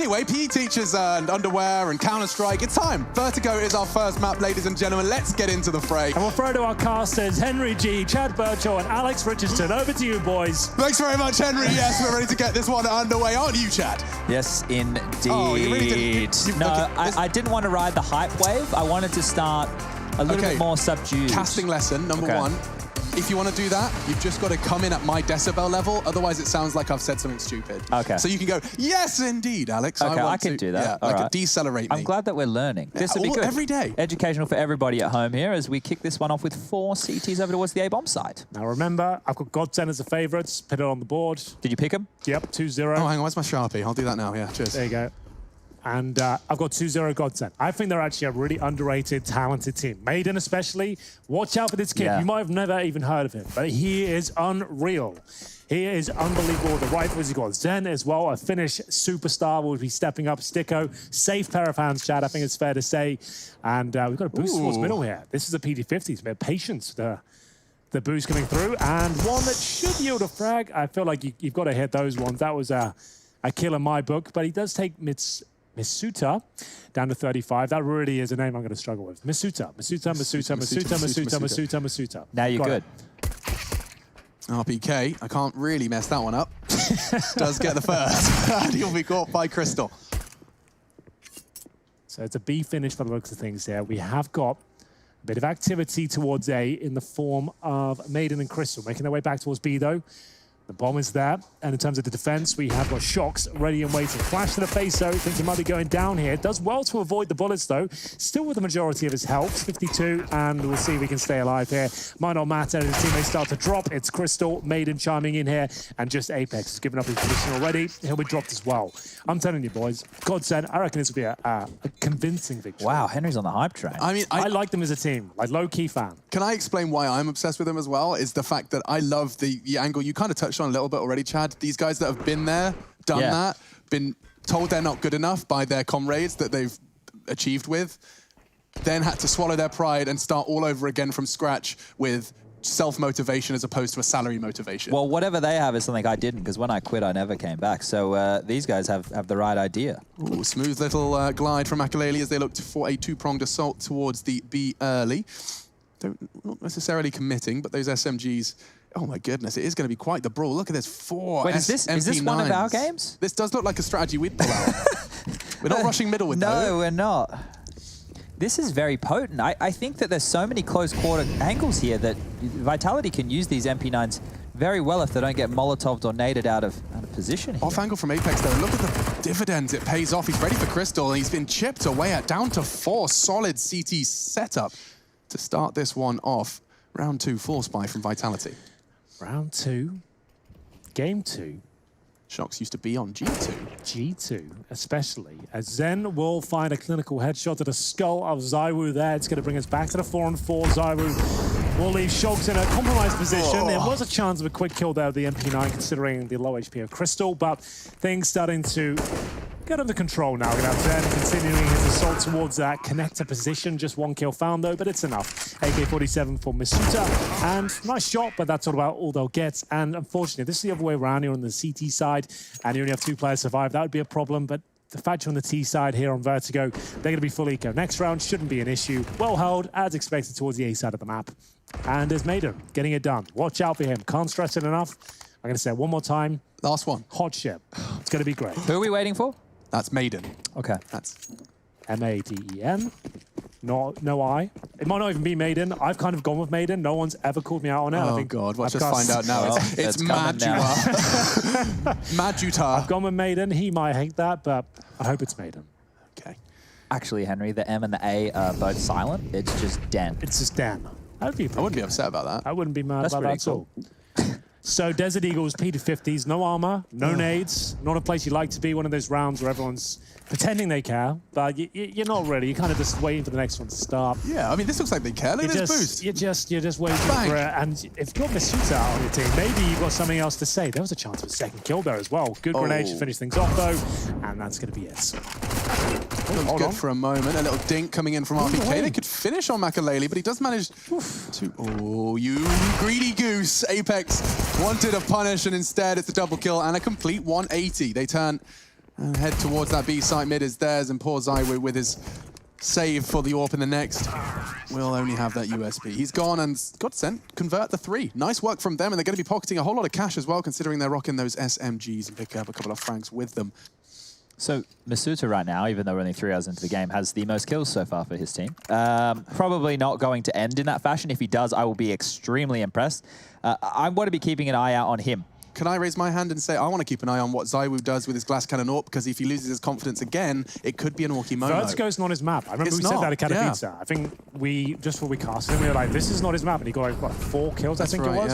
Anyway, PE teachers and underwear and Counter-Strike, it's time. Vertigo is our first map, ladies and gentlemen. Let's get into the fray. And we'll throw to our casters, Henry G, Chad Birchall, and Alex Richardson. Over to you, boys. Thanks very much, Henry. Yes, we're ready to get this one underway. Aren't you, Chad? Yes, indeed. Oh, you really didn't. No, I didn't want to ride the hype wave. I wanted to start a little bit more subdued. Casting lesson, number one. If you want to do that, you've just got to come in at my decibel level. Otherwise, it sounds like I've said something stupid. Okay. So you can go, yes, indeed, Alex. Okay, I can do that. Yeah, All right. decelerate me. I'm glad that we're learning. This will be good. Every day. Educational for everybody at home here as we kick this one off with 4 CTs over towards the A-bomb side. Now remember, I've got GODSENT as a favourite. Put it on the board. Did you pick him? Yep, 2-0. Oh, hang on, where's my Sharpie? I'll do that now, yeah, cheers. There you go. And I've got 2-0 GODSENT. I think they're actually a really underrated, talented team. Maiden especially. Watch out for this kid. You might have never even heard of him, but he is unreal. He is unbelievable. The rifles, he's got Zen as well. A Finnish superstar will be stepping up. Sticko, safe pair of hands, Chad, I think it's fair to say. And we've got a boost towards middle here. This is a PD50. So patience. The boost coming through. And one that should yield a frag. I feel like you've got to hit those ones. That was a kill in my book, but he does take Misuta down to 35. That really is a name I'm going to struggle with. Misuta. Now you're good. RPK, I can't really mess that one up. Does get the first. And he'll be caught by Crystal. So it's a B finish for the looks of things here. We have got a bit of activity towards A in the form of Maiden and Crystal, making their way back towards B though. The bomb is there, and in terms of the defense, we have got Shocks ready and waiting. Flash to the face, though. Think he might be going down here. Does well to avoid the bullets, though. Still with the majority of his health, 52, and we'll see if we can stay alive here. Might not matter as his teammates start to drop. It's Crystal, Maiden chiming in here, and just Apex has given up his position already. He'll be dropped as well. I'm telling you, boys, GODSENT, I reckon this will be a convincing victory. Wow, Henry's on the hype train. I mean, I like them as a team, like low-key fan. Can I explain why I'm obsessed with them as well? Is the fact that I love the angle you kind of touched on a little bit already, Chad. These guys that have been there, done that, been told they're not good enough by their comrades that they've achieved with, then had to swallow their pride and start all over again from scratch with self-motivation as opposed to a salary motivation. Well, whatever they have is something I didn't, because when I quit, I never came back. So these guys have the right idea. Ooh, smooth little glide from Akalele as they look for a two-pronged assault towards the B early. Not necessarily committing, but those SMGs, oh my goodness, it is going to be quite the brawl. Look at this, 4 Wait, is this one of our games? This does look like a strategy we'd pull out. We're not rushing middle with that. No, we're not. This is very potent. I think that there's so many close quarter angles here that Vitality can use these MP9s very well if they don't get Molotoved or naded out of position here. Off angle from Apex though, look at the dividends it pays off. He's ready for Crystal and he's been chipped away at down to 4 solid CT setup to start this one off. Round 2, 4 spy from Vitality. Round 2, game 2. Shocks used to be on G2. G2, especially, as Zen will find a clinical headshot to the skull of Zywoo there. It's going to bring us back to the 4-on-4. Zywoo will leave Shocks in a compromised position. There was a chance of a quick kill there with the MP9, considering the low HP of Crystal, but things starting to get under control now. We're going to have Zen continuing his assault towards that connector position. Just 1 kill found, though, but it's enough. AK-47 for Misuta, and nice shot, but that's all they'll get. And unfortunately, this is the other way around. You're on the CT side, and you only have 2 players survive. That would be a problem, but the fact you're on the T side here on Vertigo, they're going to be full eco. Next round shouldn't be an issue. Well held, as expected, towards the A side of the map. And there's Maiden getting it done. Watch out for him. Can't stress it enough. I'm going to say it one more time. Last one. Hot ship. It's going to be great. Who are we waiting for? That's Maiden. Okay. That's M-A-D-E-N. No I. It might not even be Maiden. I've kind of gone with Maiden. No one's ever called me out on it. Oh, God. Watch us find out now. It's Majuta. Majuta. I've gone with Maiden. He might hate that, but I hope it's Maiden. Okay. Actually, Henry, the M and the A are both silent. It's just Den. It's just Dan. I wouldn't be upset about that. I wouldn't be mad about that at all. So Desert Eagles, P250s, no armor, no nades, not a place you like to be, one of those rounds where everyone's pretending they care, but you're not really. You're kind of just waiting for the next one to start. Yeah, I mean, this looks like they care. Look at this boost. You're just waiting for it. And if you've got Misuta on your team, maybe you've got something else to say. There was a chance of a second kill there as well. Good grenade to finish things off, though, and that's going to be it. Looks good for a moment. A little dink coming in from RPK. They could finish on Makalele, but he does manage to... Oh, you greedy goose. Apex wanted a punish, and instead it's a double kill and a complete 180. They turn And head towards that B site mid is theirs, and poor ZywOo with his save for the AWP in the next will only have that USB. He's gone, and GODSENT convert the 3. Nice work from them, and they're going to be pocketing a whole lot of cash as well, considering they're rocking those SMGs and pick up a couple of francs with them. So Masuta right now, even though we're only 3 hours into the game, has the most kills so far for his team. Probably not going to end in that fashion. If he does, I will be extremely impressed. I want to be keeping an eye out on him. Can I raise my hand and say I want to keep an eye on what ZywOo does with his glass cannon AWP, because if he loses his confidence again, it could be an Orky Momo. Vertigo's not his map. I remember we said that at Katowice. Yeah. I think just before we casted him, we were like, this is not his map. And he got like, what, 4 kills, I think it was?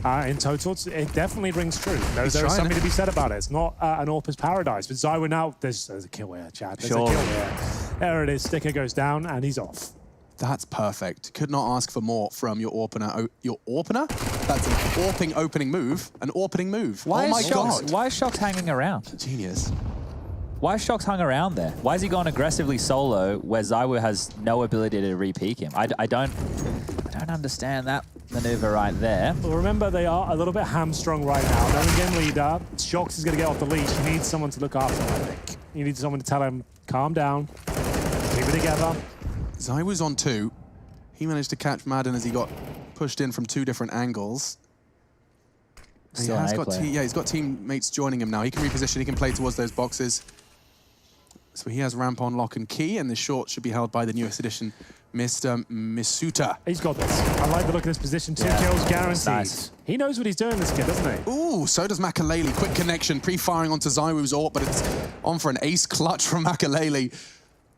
Yeah. In total, it definitely rings true. There is something to be said about it. It's not an AWP's paradise. But ZywOo now, there's a kill here, Chad. There's a kill here. There it is. Sticker goes down, and he's off. That's perfect. Could not ask for more from your opener. Your opener? That's an AWPing opening move. An AWPing move. Why oh my God. Why is Shox hanging around? Genius. Why is Shox hung around there? Why is he going aggressively solo where ZywOo has no ability to re-peek him? I don't understand that maneuver right there. Well, remember, they are a little bit hamstrung right now. They're in game leader. Shox is going to get off the leash. He needs someone to look after him, I think. He needs someone to tell him, calm down, keep it together. ZywOo's on 2. He managed to catch Madden as he got pushed in from 2 different angles. He's got teammates joining him now. He can reposition, he can play towards those boxes. So he has ramp on lock and key, and the short should be held by the newest addition, Mr. Masuta. He's got this. I like the look of this position. 2 kills guaranteed. Nice. He knows what he's doing, this kid, doesn't he? Ooh, so does Makalele. Quick connection, pre-firing onto ZywOo's AWP, but it's on for an ace clutch from Makalele.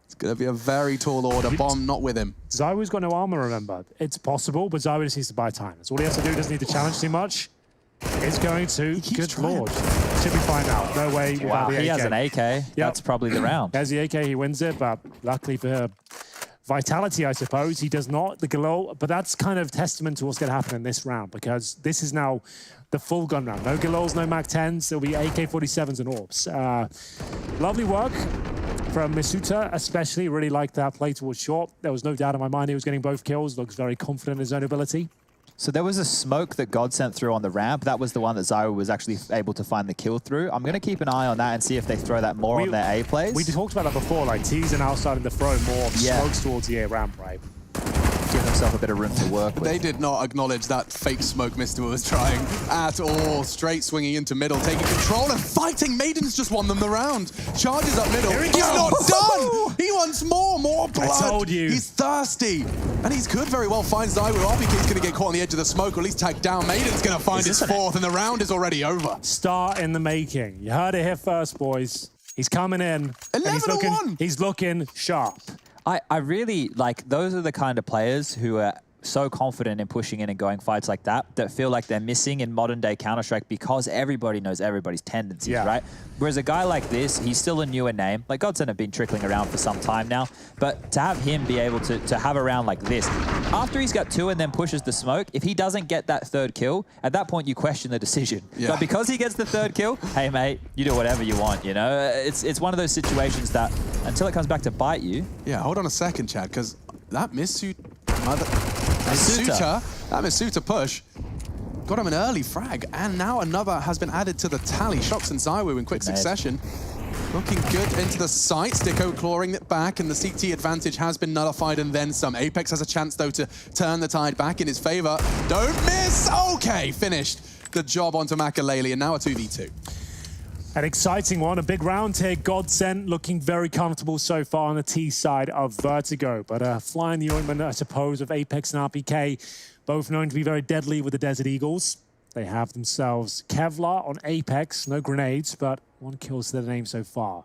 It's going to be a very tall order. Bomb not with him. ZywOo's got no armor, remember. It's possible, but ZywOo just needs to buy time. That's all he has to do. Doesn't need to challenge too much. It's going to. Good lord. Should be fine now. No way. Wow, the AK. He has an AK. Yep. That's probably the round. There's the AK. He wins it, but luckily for Vitality, I suppose, he does not. The Galil, but that's kind of testament to what's going to happen in this round, because this is now the full gun round. No Galils, no MAC-10s. There'll be AK-47s and AWPs. Lovely work from Masuta, especially. Really liked that play towards short. There was no doubt in my mind he was getting both kills. Looks very confident in his own ability. So there was a smoke that GODSENT threw on the ramp. That was the one that ZywOo was actually able to find the kill through. I'm going to keep an eye on that and see if they throw that more on their A plays. We talked about that before, like teasing outside and to throw more smokes towards the A ramp, right? Give himself a bit of room to work with. They did not acknowledge that fake smoke Mr. was trying at all. Straight swinging into middle, taking control and fighting. Maiden's just won them the round. Charges up middle. He's not done! He wants more blood. I told you. He's thirsty. And he could very well find ZywOo off. He's going to get caught on the edge of the smoke, or at least tagged down. Maiden's going to find his 4th, and the round is already over. Star in the making. You heard it here first, boys. He's coming in. 11-1. He's looking sharp. I really, like, those are the kind of players who are so confident in pushing in and going fights like that feel like they're missing in modern-day Counter-Strike because everybody knows everybody's tendencies, right? Whereas a guy like this, he's still a newer name. Like, GODSENT have been trickling around for some time now, but to have him be able to have a round like this, after he's got 2 and then pushes the smoke, if he doesn't get that 3rd kill, at that point you question the decision. But because he gets the 3rd kill, hey mate, you do whatever you want, you know? It's one of those situations that, until it comes back to bite you... Yeah, hold on a second, Chad, because that Masuta push got him an early frag, and now another has been added to the tally. Shox and ZywOo in quick succession. Looking good into the site. Sticko clawing it back, and the CT advantage has been nullified and then some. Apex has a chance, though, to turn the tide back in his favor. Don't miss! Okay, finished the job onto Makalele, and now a 2v2. An exciting one, a big round here. GODSENT looking very comfortable so far on the T side of Vertigo, but fly in the ointment, I suppose, of Apex and RPK, both known to be very deadly with the Desert Eagles. They have themselves Kevlar on Apex, no grenades, but 1 kill to their name so far.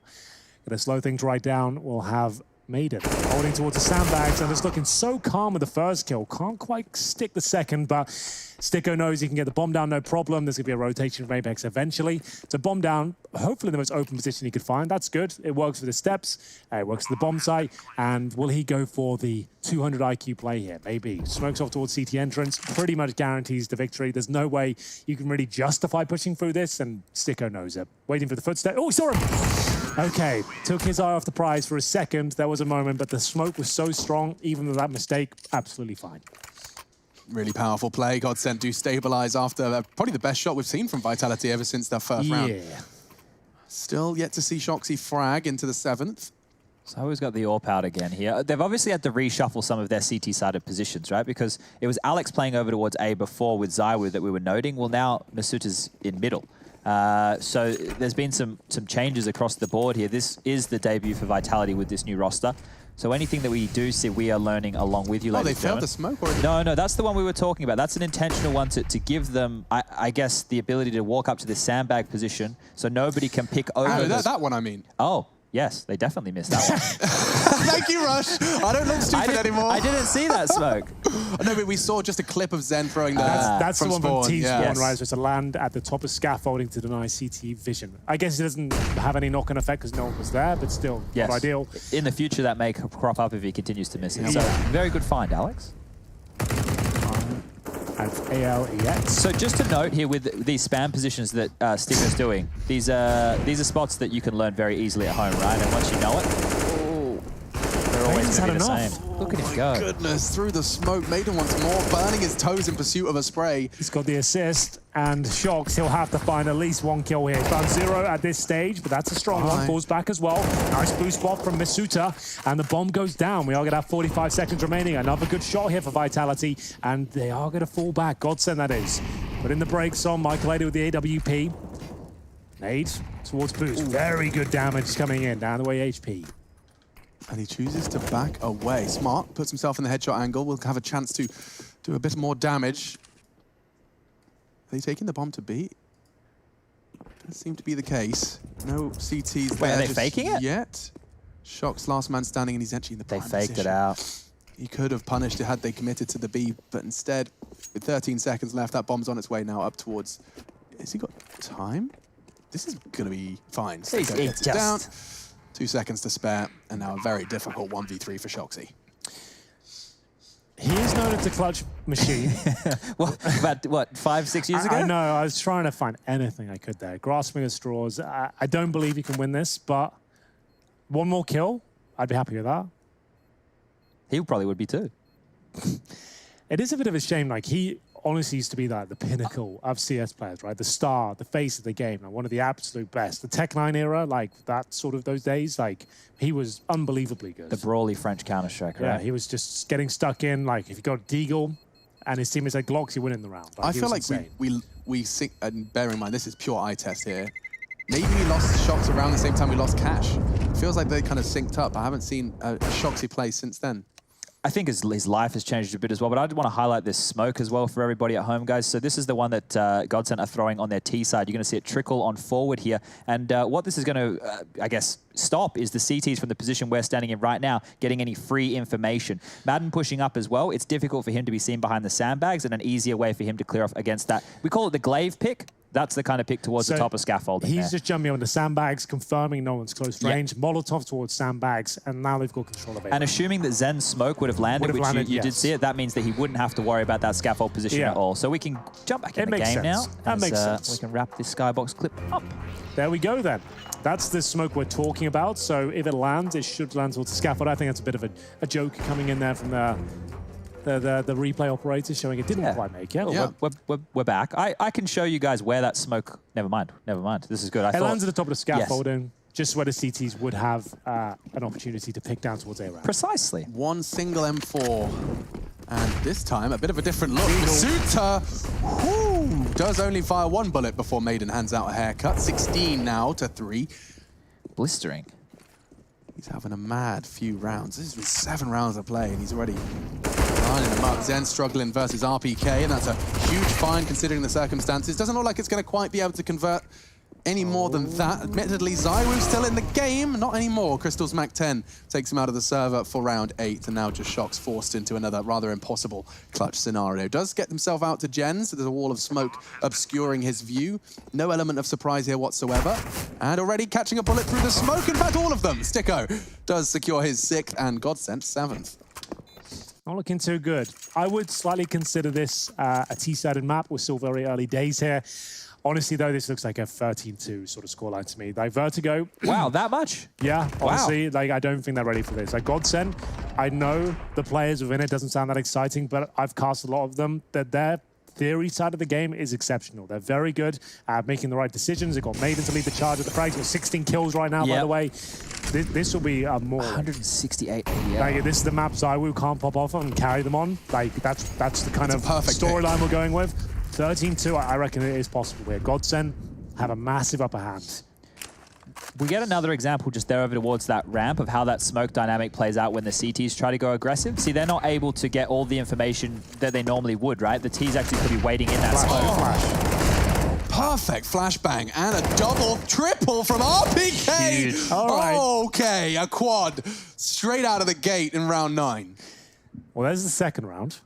Gonna slow things right down. We'll have Maiden holding towards the sandbags and just looking so calm with the 1st kill. Can't quite stick the 2nd, but Sticko knows he can get the bomb down, no problem. There's going to be a rotation from Apex eventually. So bomb down, hopefully the most open position he could find. That's good. It works for the steps. It works for the bomb site. And will he go for the 200 IQ play here? Maybe. Smokes off towards CT entrance. Pretty much guarantees the victory. There's no way you can really justify pushing through this, and Sticko knows it. Waiting for the footstep. Oh, he saw him! Okay, took his eye off the prize for a second. There was a moment, but the smoke was so strong, even with that mistake, absolutely fine. Really powerful play. GODSENT do stabilize after probably the best shot we've seen from Vitality ever since their first round. Still yet to see Shoxy frag into the 7th. So we've got the AWP out again here. They've obviously had to reshuffle some of their CT-sided positions, right? Because it was Alex playing over towards A before with ZywOo that we were noting. Well, now Masuta's in middle. So there's been some changes across the board here. This is the debut for Vitality with this new roster. So anything that we do see, we are learning along with you, ladies and they failed the smoke already? No, that's the one we were talking about. That's an intentional one to give them, I guess, the ability to walk up to this sandbag position so nobody can pick over. That one, I mean. Oh. Yes, they definitely missed that one. Thank you, Rush. I don't look stupid anymore. I didn't see that smoke. No, but we saw just a clip of Zen throwing that's the one from T-Spawn, yes. right? So it's a land at the top of scaffolding to deny CT vision. I guess it doesn't have any knock-on effect because no one was there, but still not ideal. In the future, that may crop up if he continues to miss it. So very good find, Alex. And ALEX. So just to note here with these spam positions that Sticker's doing, these are spots that you can learn very easily at home, right? And once you know it, they're always going to be the same. Look at him go. Goodness, through the smoke. Maiden once more, burning his toes in pursuit of a spray. He's got the assist, and Shox, he'll have to find at least 1 kill here. He's found 0 at this stage, but that's a strong one. Falls back as well. Nice boost spot from Masuta, and the bomb goes down. We are going to have 45 seconds remaining. Another good shot here for Vitality, and they are going to fall back. GODSENT, that is. Putting the brakes on, Michael with the AWP. Nade towards boost. Very good damage coming in, down the way HP. And he chooses to back away. Smart, puts himself in the headshot angle. Will have a chance to do a bit more damage. Are they taking the bomb to B? Doesn't seem to be the case. No CTs there. Wait, are they faking it? Yet. Shock's last man standing, and he's actually in the prime They faked position. it out. He could have punished it had they committed to the B, but instead, with 13 seconds left, that bomb's on its way now up towards... Has he got time? This is going to be fine. He's Gets it down. 2 seconds to spare, and now a very difficult 1v3 for Shoxy. He is known as a clutch machine. What, 5, 6 years ago? I know, I was trying to find anything I could there. Grasping at straws. I don't believe he can win this, but 1 more kill, I'd be happy with that. He probably would be too. It is a bit of a shame, like he honestly used to be like the pinnacle of CS players, right? The star, the face of the game, like one of the absolute best. The Tech9 era, like that sort of those days, like he was unbelievably good. The brawly French Counter-Strike, right? Yeah, he was just getting stuck in, like if you got Deagle and his teammates had Glocks, he wouldn't in the round. I feel like we sync, and bear in mind, this is pure eye test here. Maybe we lost shots around the same time we lost Cash. It feels like they kind of synced up. I haven't seen a Shoxy play since then. I think his life has changed a bit as well, but I want to highlight this smoke as well for everybody at home, guys. So this is the one that GODSENT are throwing on their T side. You're going to see it trickle on forward here. And what this is going to, I guess, stop is the CTs from the position we're standing in right now getting any free information. Madden pushing up as well. It's difficult for him to be seen behind the sandbags and an easier way for him to clear off against that. We call it the glaive pick. That's the kind of pick towards the top of scaffolding. He's just jumping on the sandbags, confirming no one's close range. Molotov towards sandbags, and now they've got control of it. And assuming that Zen's smoke would have landed, which you did see it, that means that he wouldn't have to worry about that scaffold position at all. So we can jump back in the game now. That makes sense. We can wrap this skybox clip up. There we go then. That's the smoke we're talking about. So if it lands, it should land towards the scaffold. I think that's a bit of a joke coming in there from the replay operator showing it didn't quite make it. Yeah. We're back. I can show you guys where that smoke... Never mind. This is good. It lands at the top of the scaffolding, just where the CTs would have an opportunity to pick down towards A-Round. Precisely. One single M4. And this time, a bit of a different look. Masuta does only fire 1 bullet before Maiden hands out a haircut. 16 now to 3. Blistering. He's having a mad few rounds. This has been 7 rounds of play, and he's already lining them up. Zen struggling versus RPK, and that's a huge find considering the circumstances. Doesn't look like it's going to quite be able to convert any more than that. Admittedly, ZywOo's still in the game. Not anymore. Crystal's Mac 10 takes him out of the server for round 8, and now just Shock's forced into another rather impossible clutch scenario. Does get himself out to Gen, so there's a wall of smoke obscuring his view. No element of surprise here whatsoever. And already catching a bullet through the smoke. In fact, all of them. Sticko does secure his 6th and GODSENT 7th. Not looking too good. I would slightly consider this a T-sided map. We're still very early days here. Honestly, though, this looks like a 13-2 sort of scoreline to me. Like, Vertigo... Wow, that much? Yeah, honestly, like, I don't think they're ready for this. Like, GODSENT, I know the players within it doesn't sound that exciting, but I've cast a lot of them. They're theory side of the game is exceptional. They're very good at making the right decisions. They've got Maiden to lead the charge at the frags. Got 16 kills right now, by the way. This will be more 168. Like, this is the map ZywOo can't pop off and carry them on. Like, that's the kind of storyline we're going with. 13-2, I reckon it is possible here. GODSENT have a massive upper hand. We get another example just there over towards that ramp of how that smoke dynamic plays out when the CTs try to go aggressive. See, they're not able to get all the information that they normally would, right? The T's actually could be waiting in that smoke. Perfect flashbang and a double, triple from RPK. Huge. All right. Okay, a quad straight out of the gate in round 9. Well, there's the second round.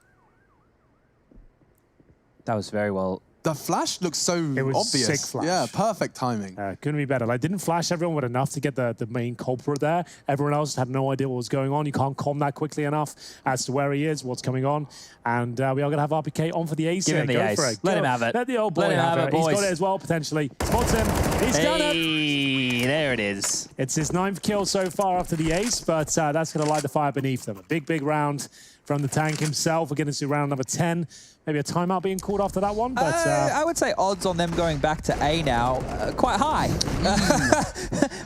That was very well. The flash looks so obvious. Sick flash. Yeah, perfect timing. Couldn't be better. Like, didn't flash everyone with enough to get the main culprit there. Everyone else had no idea what was going on. You can't calm that quickly enough as to where he is, what's coming on. And we are going to have RPK on for the ace. Give him the ace. For it. Let him have it. Let the old boy have it. He's got it as well, potentially. Spots him. He's done it. There it is. It's his 9th kill so far after the ace, but that's going to light the fire beneath them. A big round from the tank himself. We're getting to round number 10. Maybe a timeout being called after that one, but... I would say odds on them going back to A now, quite high.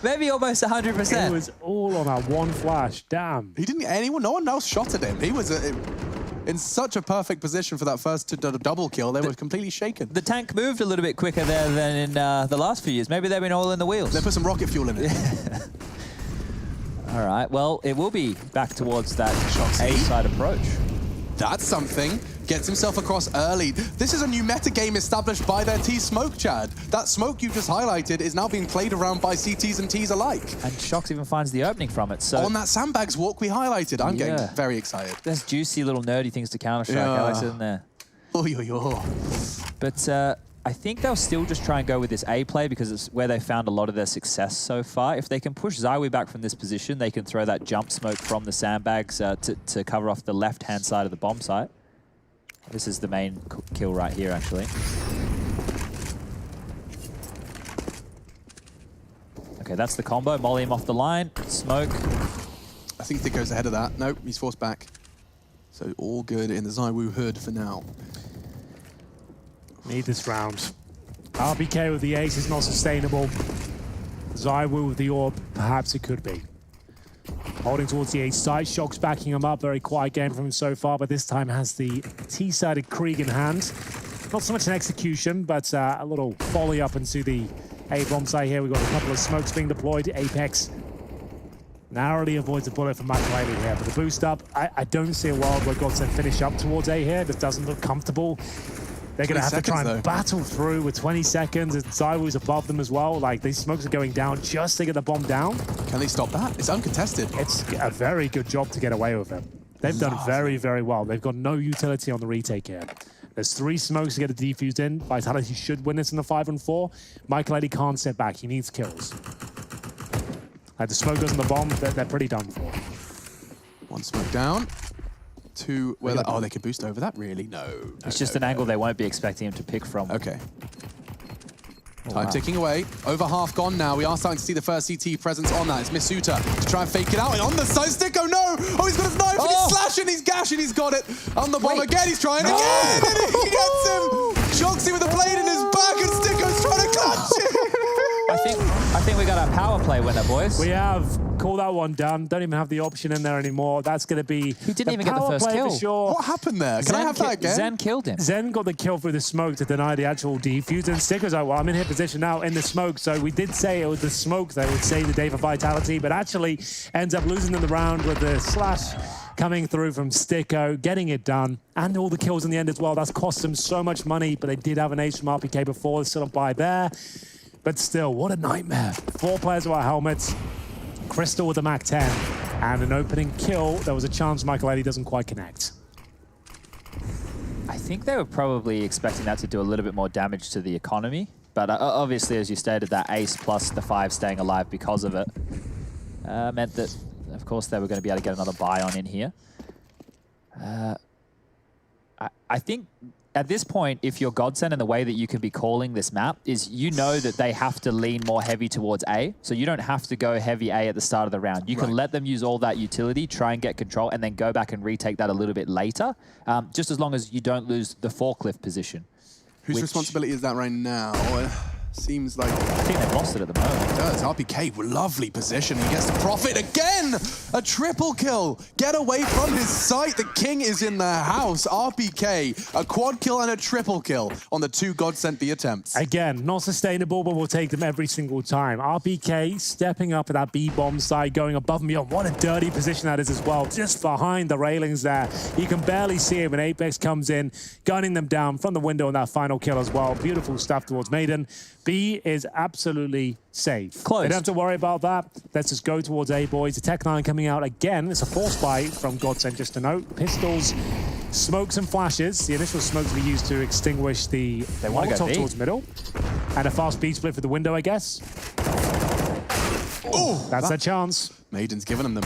Maybe almost 100%. It was all on that one flash, damn. He didn't, no one else shot at him. He was in such a perfect position for that first double kill. They were completely shaken. The tank moved a little bit quicker there than in the last few years. Maybe they've been all in the wheels. They put some rocket fuel in it. All right, well, it will be back towards that A-side approach. That's something. Gets himself across early. This is a new meta game established by their T smoke, Chad. That smoke you just highlighted is now being played around by CTs and Ts alike. And Shox even finds the opening from it. So on that sandbags walk we highlighted, I'm getting very excited. There's juicy little nerdy things to Counter-Strike, Alex, isn't there? But I think they'll still just try and go with this A play because it's where they found a lot of their success so far. If they can push ZywOo back from this position, they can throw that jump smoke from the sandbags to cover off the left-hand side of the bomb site. This is the main kill right here, actually. Okay, that's the combo. Molly him off the line. Smoke. I think Dick goes ahead of that. Nope, he's forced back. So all good in the ZywOo hood for now. Need this round. RPK with the ace is not sustainable. ZywOo with the orb, perhaps it could be. Holding towards the ace side, Shox backing him up. Very quiet game from him so far, but this time has the T-sided Krieg in hand. Not so much an execution, but a little volley up into the A bomb site here. We've got a couple of smokes being deployed. Apex narrowly avoids a bullet from McCleley here, but the boost up, I don't see a world where GODSENT finish up towards A here. This doesn't look comfortable. They're going to have to try and battle through with 20 seconds. And ZywOo's above them as well. Like, these smokes are going down just to get the bomb down. Can they stop that? It's uncontested. It's a very good job to get away with it. They've done very well. They've got no utility on the retake here. There's 3 smokes to get it defused in. Vitality should win this in the 5-on-4. McCleley can't sit back. He needs kills. Like, the smoke goes on the bomb, they're pretty done for. 1 smoke down. 2, well, oh, they could boost over that? Really? No. It's just an angle they won't be expecting him to pick from. Okay. Time ticking away. Over half gone now. We are starting to see the first CT presence on that. It's Misuta to try and fake it out. And on the side stick, oh no! Oh, he's got his knife and he's slashing, he's gashing, he's got it. On the bomb again, he's trying again! And he gets him! Shoxy with a blade in his back and Sticko's trying to clutch it! I think we got our power play winner, boys. We have. Call that one done. Don't even have the option in there anymore. That's going to be He didn't even get the first kill. For sure. What happened there? Can I have that again? Zen killed him. Zen got the kill through the smoke to deny the actual defuse. And Sticker's like, well, I'm in hit position now in the smoke. So we did say it was the smoke that would save the day for Vitality, but actually ends up losing in the round with the slash coming through from Sticko, getting it done, and all the kills in the end as well. That's cost them so much money, but they did have an ace from RPK before, sort of by there. But still, what a nightmare. 4 players without helmets. Crystal with the MAC-10, and an opening kill. There was a chance McCleley doesn't quite connect. I think they were probably expecting that to do a little bit more damage to the economy, but obviously, as you stated, that ace plus the 5 staying alive because of it meant that, of course, they were going to be able to get another buy on in here. I think at this point, if you're GODSENT and the way that you can be calling this map is you know that they have to lean more heavy towards A, so you don't have to go heavy A at the start of the round. You can let them use all that utility, try and get control, and then go back and retake that a little bit later, just as long as you don't lose the forklift position. Whose responsibility is that right now? Seems like... I think they've lost it at the moment. It does. RPK, lovely position. He gets the profit again! A triple kill! Get away from his sight! The king is in the house. RPK, a quad kill and a triple kill on the 2 GODSENT B attempts. Again, not sustainable, but we'll take them every single time. RPK stepping up at that B-bomb side, going above and beyond. What a dirty position that is as well. Just behind the railings there. You can barely see him, and Apex comes in, gunning them down from the window on that final kill as well. Beautiful stuff towards Maiden. B is absolutely safe. Close. They don't have to worry about that. Let's just go towards A, boys. The Tech-9 coming out again. It's a force buy from GODSENT, just to note. Pistols, smokes and flashes. The initial smokes will be used to extinguish the Molotov towards middle. And a fast B split for the window, I guess. Oh, that's a chance. Maiden's given them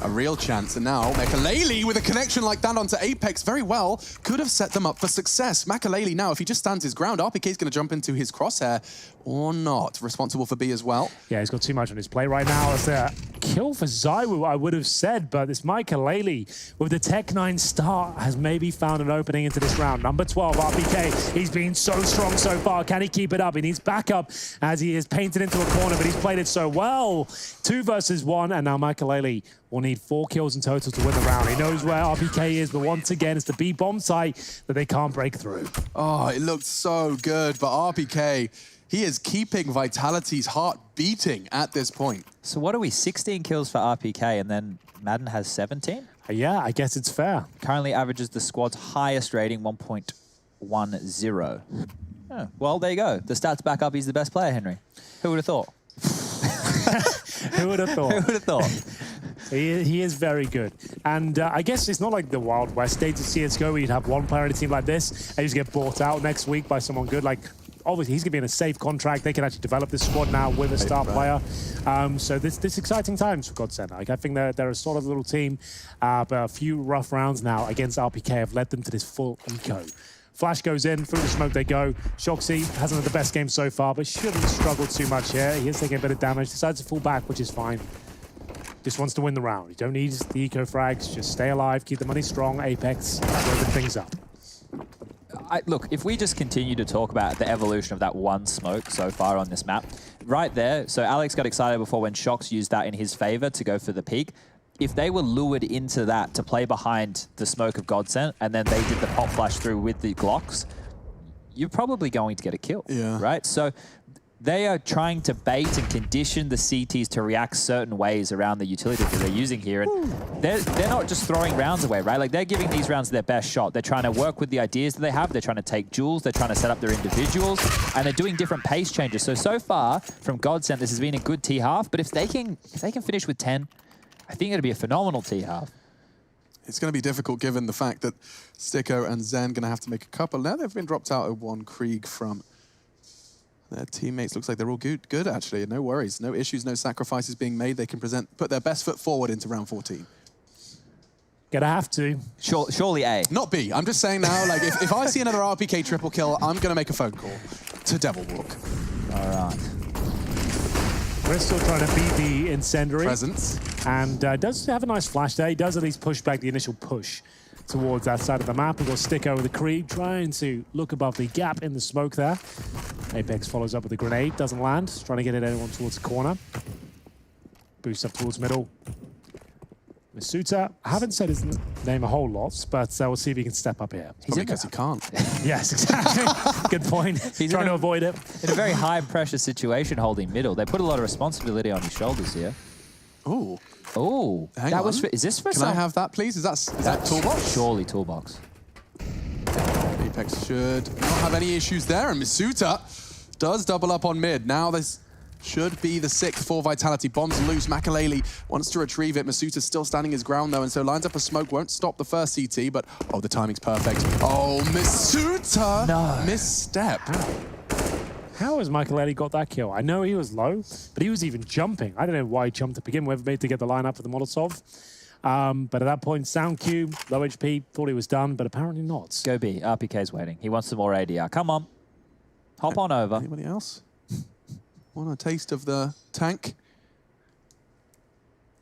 a real chance, and now Makalele with a connection like that onto Apex very well could have set them up for success. Makalele now, if he just stands his ground, RPK's going to jump into his crosshair or not. Responsible for B as well. Yeah, he's got too much on his plate right now. It's a kill for ZywOo, I would have said, but this Makalele with the Tech-9 start has maybe found an opening into this round. Number 12, RPK. He's been so strong so far. Can he keep it up? He needs backup as he is painted into a corner, but he's played it so well. 2 versus 1, and now Makalele will need 4 kills in total to win the round. He knows where RPK is, but once again, it's the B-bomb site that they can't break through. Oh, it looked so good, but RPK, he is keeping Vitality's heart beating at this point. So what are we, 16 kills for RPK, and then Madden has 17? Yeah, I guess it's fair. Currently averages the squad's highest rating, 1.10. Oh, well, there you go. The stats back up he's the best player, Henry. Who would have thought? Who would have thought? Who would have thought? He is very good. And I guess it's not like the Wild West days of CSGO where you'd have one player in a team like this and he's get bought out next week by someone good. Like, obviously, he's going to be in a safe contract. They can actually develop this squad now with a star player. So this exciting times for GODSENT. Like, I think they're a solid little team, but a few rough rounds now against RPK have led them to this full eco. Flash goes in, through the smoke they go. Shoxy hasn't had the best game so far, but shouldn't struggle too much here. He is taking a bit of damage, decides to fall back, which is fine. Just wants to win the round. You don't need the eco frags, just stay alive, keep the money strong, Apex, open things up. Look, if we just continue to talk about the evolution of that one smoke so far on this map, right there, so Alex got excited before when Shox used that in his favor to go for the peak. If they were lured into that to play behind the smoke of GODSENT and then they did the pop flash through with the Glocks, you're probably going to get a kill, right? So they are trying to bait and condition the CTs to react certain ways around the utility that they're using here. And they're not just throwing rounds away, right? Like, they're giving these rounds their best shot. They're trying to work with the ideas that they have. They're trying to take duels. They're trying to set up their individuals. And they're doing different pace changes. So far, from GODSENT, this has been a good T-half. But if they can finish with 10, I think it'll be a phenomenal T-half. It's going to be difficult given the fact that Sticko and Zen going to have to make a couple. Now they've been dropped out of one Krieg from their teammates. Looks like they're all good actually. No worries, no issues, no sacrifices being made. They can put their best foot forward into round 14. Gonna have to. Surely A. Not B. I'm just saying now, like, if I see another RPK triple kill, I'm going to make a phone call to Devil Walk. All right. Bristol trying to beat the incendiary. Presence. And does have a nice flash there. He does at least push back the initial push towards that side of the map. We've got Sticko with the Krieg trying to look above the gap in the smoke there. Apex follows up with a grenade, doesn't land. Trying to get it anyone towards the corner. Boost up towards middle. Masuta, I haven't said his name a whole lot, but we'll see if he can step up here. Probably because he can't. Yes, exactly. Good point. He's trying to avoid it. In a very high-pressure situation holding middle. They put a lot of responsibility on his shoulders here. Ooh. Oh, Hang that on. was for, is this for Can I have that, please? Is that Toolbox? Surely Toolbox. Apex should not have any issues there, and Masuta does double up on mid. Now this should be the 6th for Vitality. Bombs loose. Makalele wants to retrieve it. Masuta's still standing his ground, though, and so lines up a smoke. Won't stop the first CT, but, oh, the timing's perfect. Oh, Masuta! No. Misstep. How has Makalele got that kill? I know he was low, but he was even jumping. I don't know why he jumped to begin with, made to get the line up for the Molotov. But at that point, Sound Cube, low HP, thought he was done, but apparently not. Go B. RPK's waiting. He wants some more ADR. Come on. Hop on over. Anybody else? Want a taste of the tank?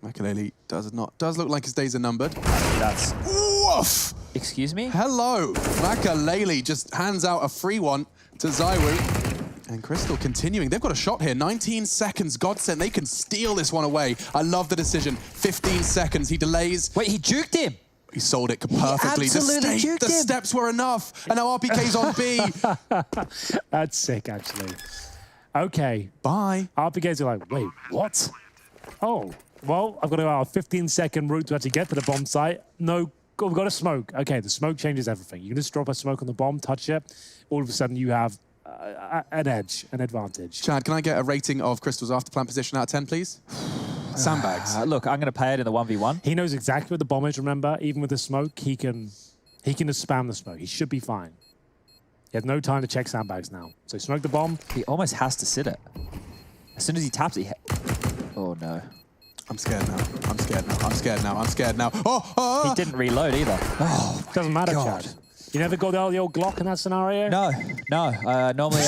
Makaleli does look like his days are numbered. That's... Woof! Excuse me? Hello! Makaleli just hands out a free one to Zywoo. And Crystal continuing. They've got a shot here. 19 seconds. GODSENT. They can steal this one away. I love the decision. 15 seconds. He delays. Wait, he juked him. He sold it perfectly. The steps were enough. And now RPK's on B. That's sick, actually. Okay. Bye. RPKs are like, wait, what? Oh, well, I've got to go out a 15-second route to actually get to the bomb site. No, we've got a smoke. Okay, the smoke changes everything. You can just drop a smoke on the bomb, touch it. All of a sudden, you have an edge, an advantage. Chad, can I get a rating of Crystal's after-plant position out of 10, please? Sandbags. Look, I'm going to pay it in the 1v1. He knows exactly what the bomb is, remember? Even with the smoke, he can just spam the smoke. He should be fine. He has no time to check sandbags now. So smoke the bomb. He almost has to sit it. As soon as he taps it, oh no. I'm scared now. I'm scared now. I'm scared now. I'm scared now. Oh! He didn't reload either. Oh, doesn't matter, God. Chad. You never got the old Glock in that scenario? No. Normally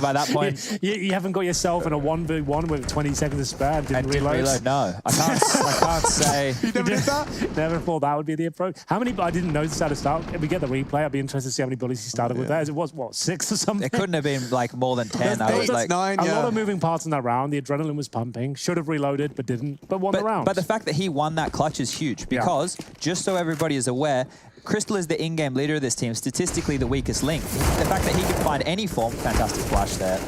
by that point... You haven't got yourself in a 1v1 with 20 seconds to spare and didn't reload? No. I can't say... You never did that? Never thought that would be the approach. How many... I didn't notice that to start. If we get the replay, I'd be interested to see how many bullies he started with that. It was, what, 6 or something? It couldn't have been like more than 10. I was like... 9, a lot of moving parts in that round. The adrenaline was pumping. Should have reloaded, but didn't. But won the round. But the fact that he won that clutch is huge because, just so everybody is aware, Crystal is the in-game leader of this team, statistically the weakest link. The fact that he can find any form, fantastic flash there.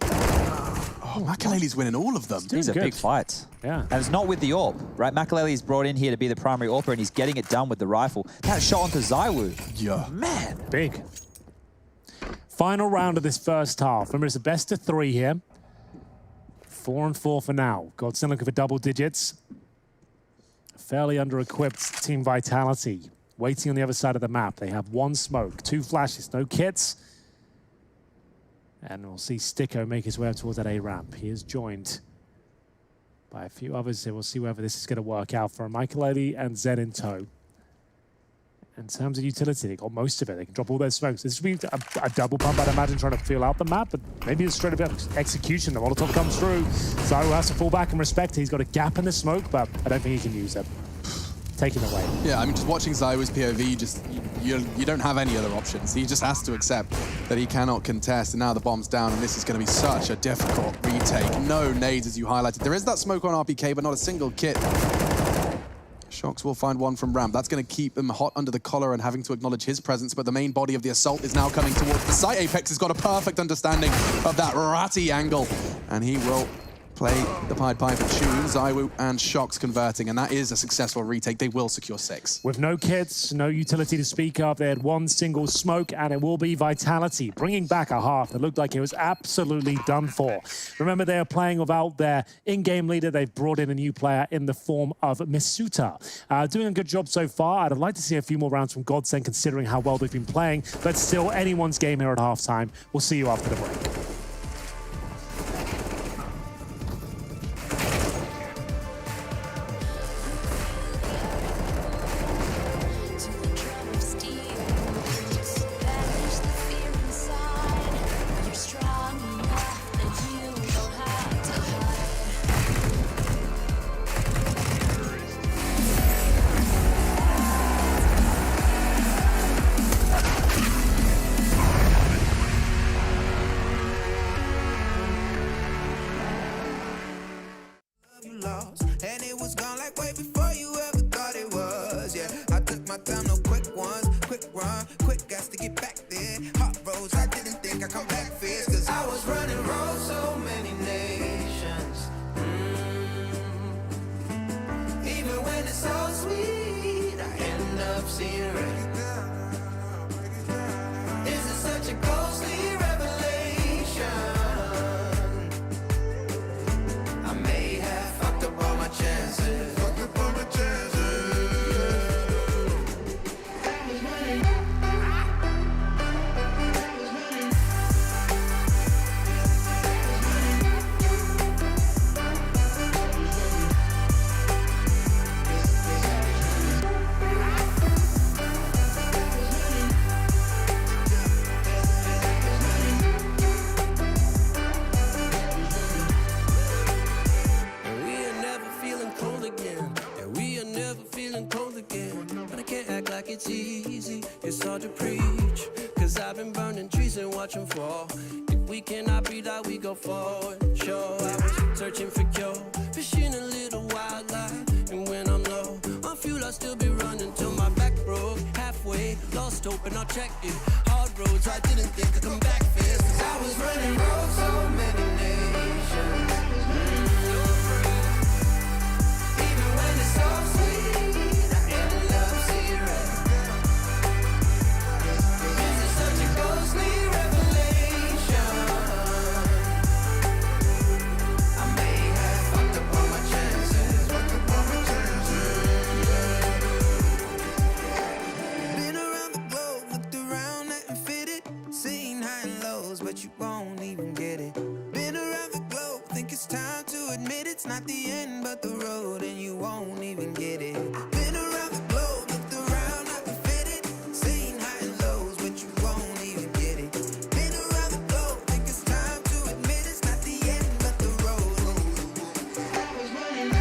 Oh, Makaleli's winning all of them. These are big fights. Yeah. And it's not with the AWP, right? Makaleli's brought in here to be the primary AWPer and he's getting it done with the rifle. That shot onto Zywoo. Yeah. Man. Big. Final round of this first half. Remember, it's a best of 3 here. 4-4 for now. GODSENT looking for double digits. Fairly under-equipped Team Vitality. Waiting on the other side of the map. They have 1 smoke, 2 flashes, no kits. And we'll see Sticko make his way up towards that A ramp. He is joined by a few others, so we'll see whether this is going to work out for Makaleli and Zed in tow. In terms of utility, they got most of it. They can drop all their smokes. This would be a double pump, I'd imagine, trying to feel out the map, but maybe it's straight up execution. The Molotov comes through. Zywoo has to fall back and respect. He's got a gap in the smoke, but I don't think he can use it. Taken away. Yeah, I mean, just watching Zywoo's POV, you don't have any other options. He just has to accept that he cannot contest, and now the bomb's down, and this is going to be such a difficult retake. No nades, as you highlighted. There is that smoke on RPK, but not a single kit. Shox will find one from ramp. That's going to keep him hot under the collar and having to acknowledge his presence, but the main body of the assault is now coming towards the site. Apex has got a perfect understanding of that ratty angle, and he will play the Pied Piper tune. Zywoo and Shox converting, and that is a successful retake. They will secure 6. With no kits, no utility to speak of, they had 1 single smoke, and it will be Vitality, bringing back a half that looked like it was absolutely done for. Remember, they are playing without their in-game leader. They've brought in a new player in the form of Misuta. Doing a good job so far. I'd like to see a few more rounds from GODSENT, considering how well they've been playing, but still anyone's game here at halftime. We'll see you after the break. And it was gone like way before you ever thought it was. Yeah, I took my time, no quick ones, quick run, quick gas to get back there. Hot roads, I didn't think I'd come back fierce, cause I was running roads so many nations. Even when it's so sweet, I end up seeing red. Is it such a ghostly revelation? I may have fucked up all my chances. Fucked up all my chances. again. And we are never feeling cold again. But I can't act like it's easy. It's hard to preach. Cause I've been burning trees and watch them fall. If we cannot breathe out, we go forward. Sure, I was searching for cure. Fishing a little wildlife. And when I'm low on fuel, I'll still be running till my back broke. Halfway, lost hope and I'll check it. Hard roads, I didn't think I'd come back fast. Cause I was running roads so many nations. Even when it's so sweet, I end up zero. This is such a ghostly revelation. I may have fucked up all my chances. Been around the globe, looked around, nothing fitted. Seen high and lows, but you won't even get it. Been around the globe, think it's time to admit it's not the end, but the road, and you won't even get it. Been around the globe, looked around, nothing fitted. Seen high and lows, but you won't even get it. Been around the globe, think it's time to admit it's not the end, but the road. I was running.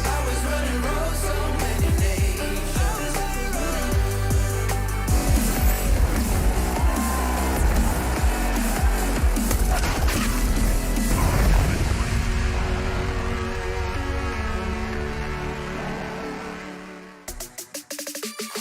I was running roads so many nations.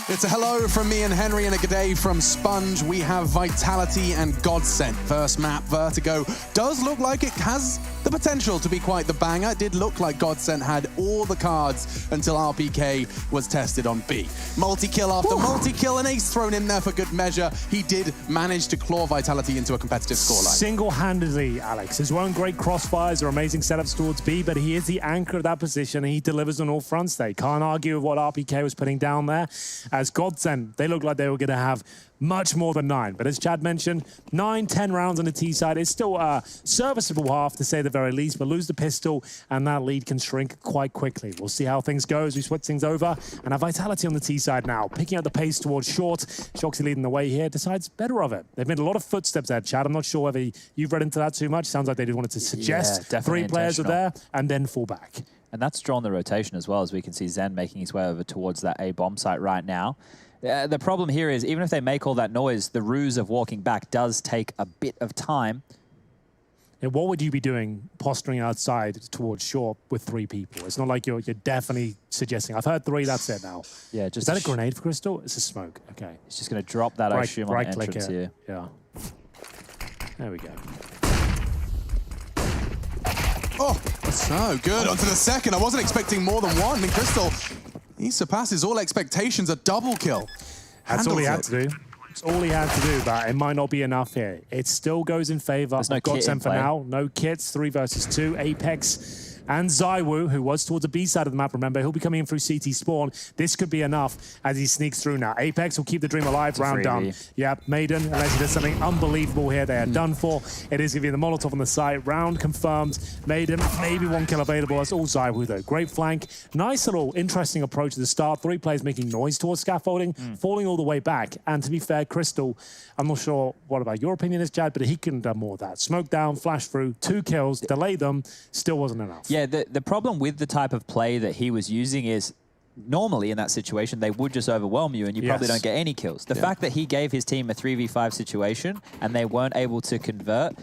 It's a hello from me and Henry and a good day from Sponge. We have Vitality and GODSENT. First map, Vertigo, does look like it has the potential to be quite the banger. It did look like GODSENT had all the cards until RPK was tested on B. Multi-kill after multi-kill, an ace thrown in there for good measure. He did manage to claw Vitality into a competitive scoreline. Single-handedly, Alex. His own great crossfires are amazing setups towards B, but he is the anchor of that position, and he delivers on all fronts there. Can't argue with what RPK was putting down there. As GODSENT, they look like they were going to have much more than 9. But as Chad mentioned, 9-10 rounds on the T side is still a serviceable half, to say the very least, but lose the pistol, and that lead can shrink quite quickly. We'll see how things go as we switch things over. And our Vitality on the T side now, picking up the pace towards short. Shoxy leading the way here, decides better of it. They've made a lot of footsteps there, Chad. I'm not sure whether you've read into that too much. Sounds like they wanted to suggest 3 players are there and then fall back. And that's drawn the rotation as well, as we can see Zen making his way over towards that A bomb site right now. The problem here is, even if they make all that noise, the ruse of walking back does take a bit of time. And what would you be doing posturing outside towards short with 3 people? It's not like you're definitely suggesting. I've heard 3, that's it now. Yeah, just is that a grenade for Crystal? It's a smoke. Okay. It's just going to drop that, I assume, on entrance here. Yeah. There we go. Oh, so good. Onto the second. I wasn't expecting more than 1. And Crystal, he surpasses all expectations. A double kill. That's all he had to do. It's all he had to do, but it might not be enough here. It still goes in favor of GODSENT for now. No kits, 3 versus 2. Apex and Zywoo, who was towards the B side of the map, remember, he'll be coming in through CT spawn. This could be enough as he sneaks through now. Apex will keep the dream alive, round done. Yep, Maiden, unless he does something unbelievable here, they are done for. It is going to be the Molotov on the side. Round confirmed. Maiden, maybe 1 kill available. That's all Zywoo, though. Great flank. Nice little interesting approach at the start. 3 players making noise towards scaffolding, falling all the way back. And to be fair, Crystal, I'm not sure what about your opinion is, Chad, but he couldn't have done more of that. Smoke down, flash through, 2 kills, delay them, still wasn't enough. Yeah, the problem with the type of play that he was using is, normally in that situation, they would just overwhelm you and you probably don't get any kills. The fact that he gave his team a 3v5 situation and they weren't able to convert,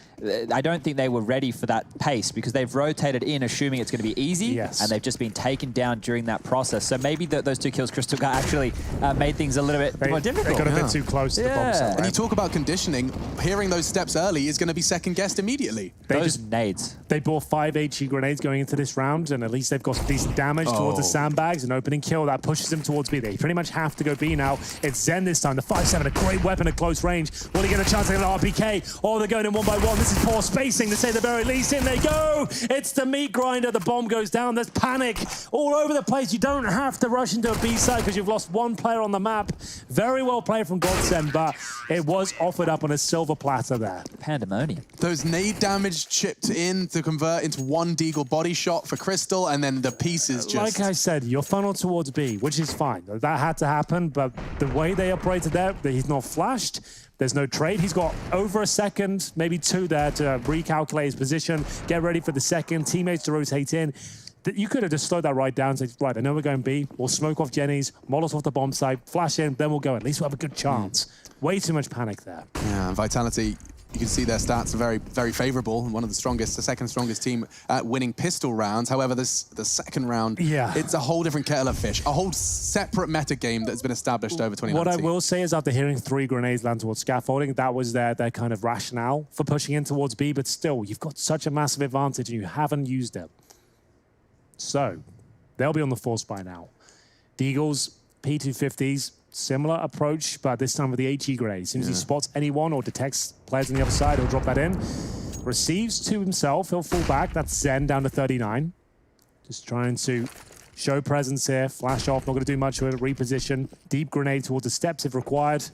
I don't think they were ready for that pace, because they've rotated in assuming it's going to be easy, and they've just been taken down during that process. So maybe those 2 kills Crystal got actually made things a little bit more difficult. They got a bit too close to the bomb site. And you talk about conditioning, hearing those steps early is going to be second guessed immediately. Those nades. They bought 5 HE grenades going into this round, and at least they've got some decent damage towards the sandbags. An opening kill that pushes him towards B. They pretty much have to go B now. It's Zen this time. The 5-7, a great weapon at close range. Will he get a chance to get an RPK? Oh, they're going in 1 by 1. This is poor spacing, to say the very least. In they go. It's the meat grinder. The bomb goes down. There's panic all over the place. You don't have to rush into a B side because you've lost 1 player on the map. Very well played from GODSENT, but it was offered up on a silver platter there. Pandemonium. Those nade damage chipped in to convert into 1 deagle body shot for Crystal, and then the pieces just... Like I said, your funnel towards towards B, which is fine. That had to happen, but the way they operated there, he's not flashed. There's no trade. He's got over a second, maybe 2 there to recalculate his position, get ready for the second, teammates to rotate in. You could have just slowed that right down and said, right, I know we're going B. We'll smoke off Jenny's, Molotov the bomb site, flash in, then we'll go. At least we'll have a good chance. Way too much panic there. Yeah, Vitality, you can see their stats are very, very favorable. One of the strongest, the second strongest team at winning pistol rounds. However, the second round, it's a whole different kettle of fish, a whole separate meta game that's been established over 2019. What I will say is after hearing 3 grenades land towards scaffolding, that was their kind of rationale for pushing in towards B, but still, you've got such a massive advantage and you haven't used it. So, they'll be on the force by now. Deagles, P250s, similar approach, but this time with the HE grenade. As soon as he spots anyone or detects players on the other side, he'll drop that in. Receives to himself, he'll fall back. That's Zen down to 39. Just trying to show presence here. Flash off, not going to do much with it. Reposition. Deep grenade towards the steps if required.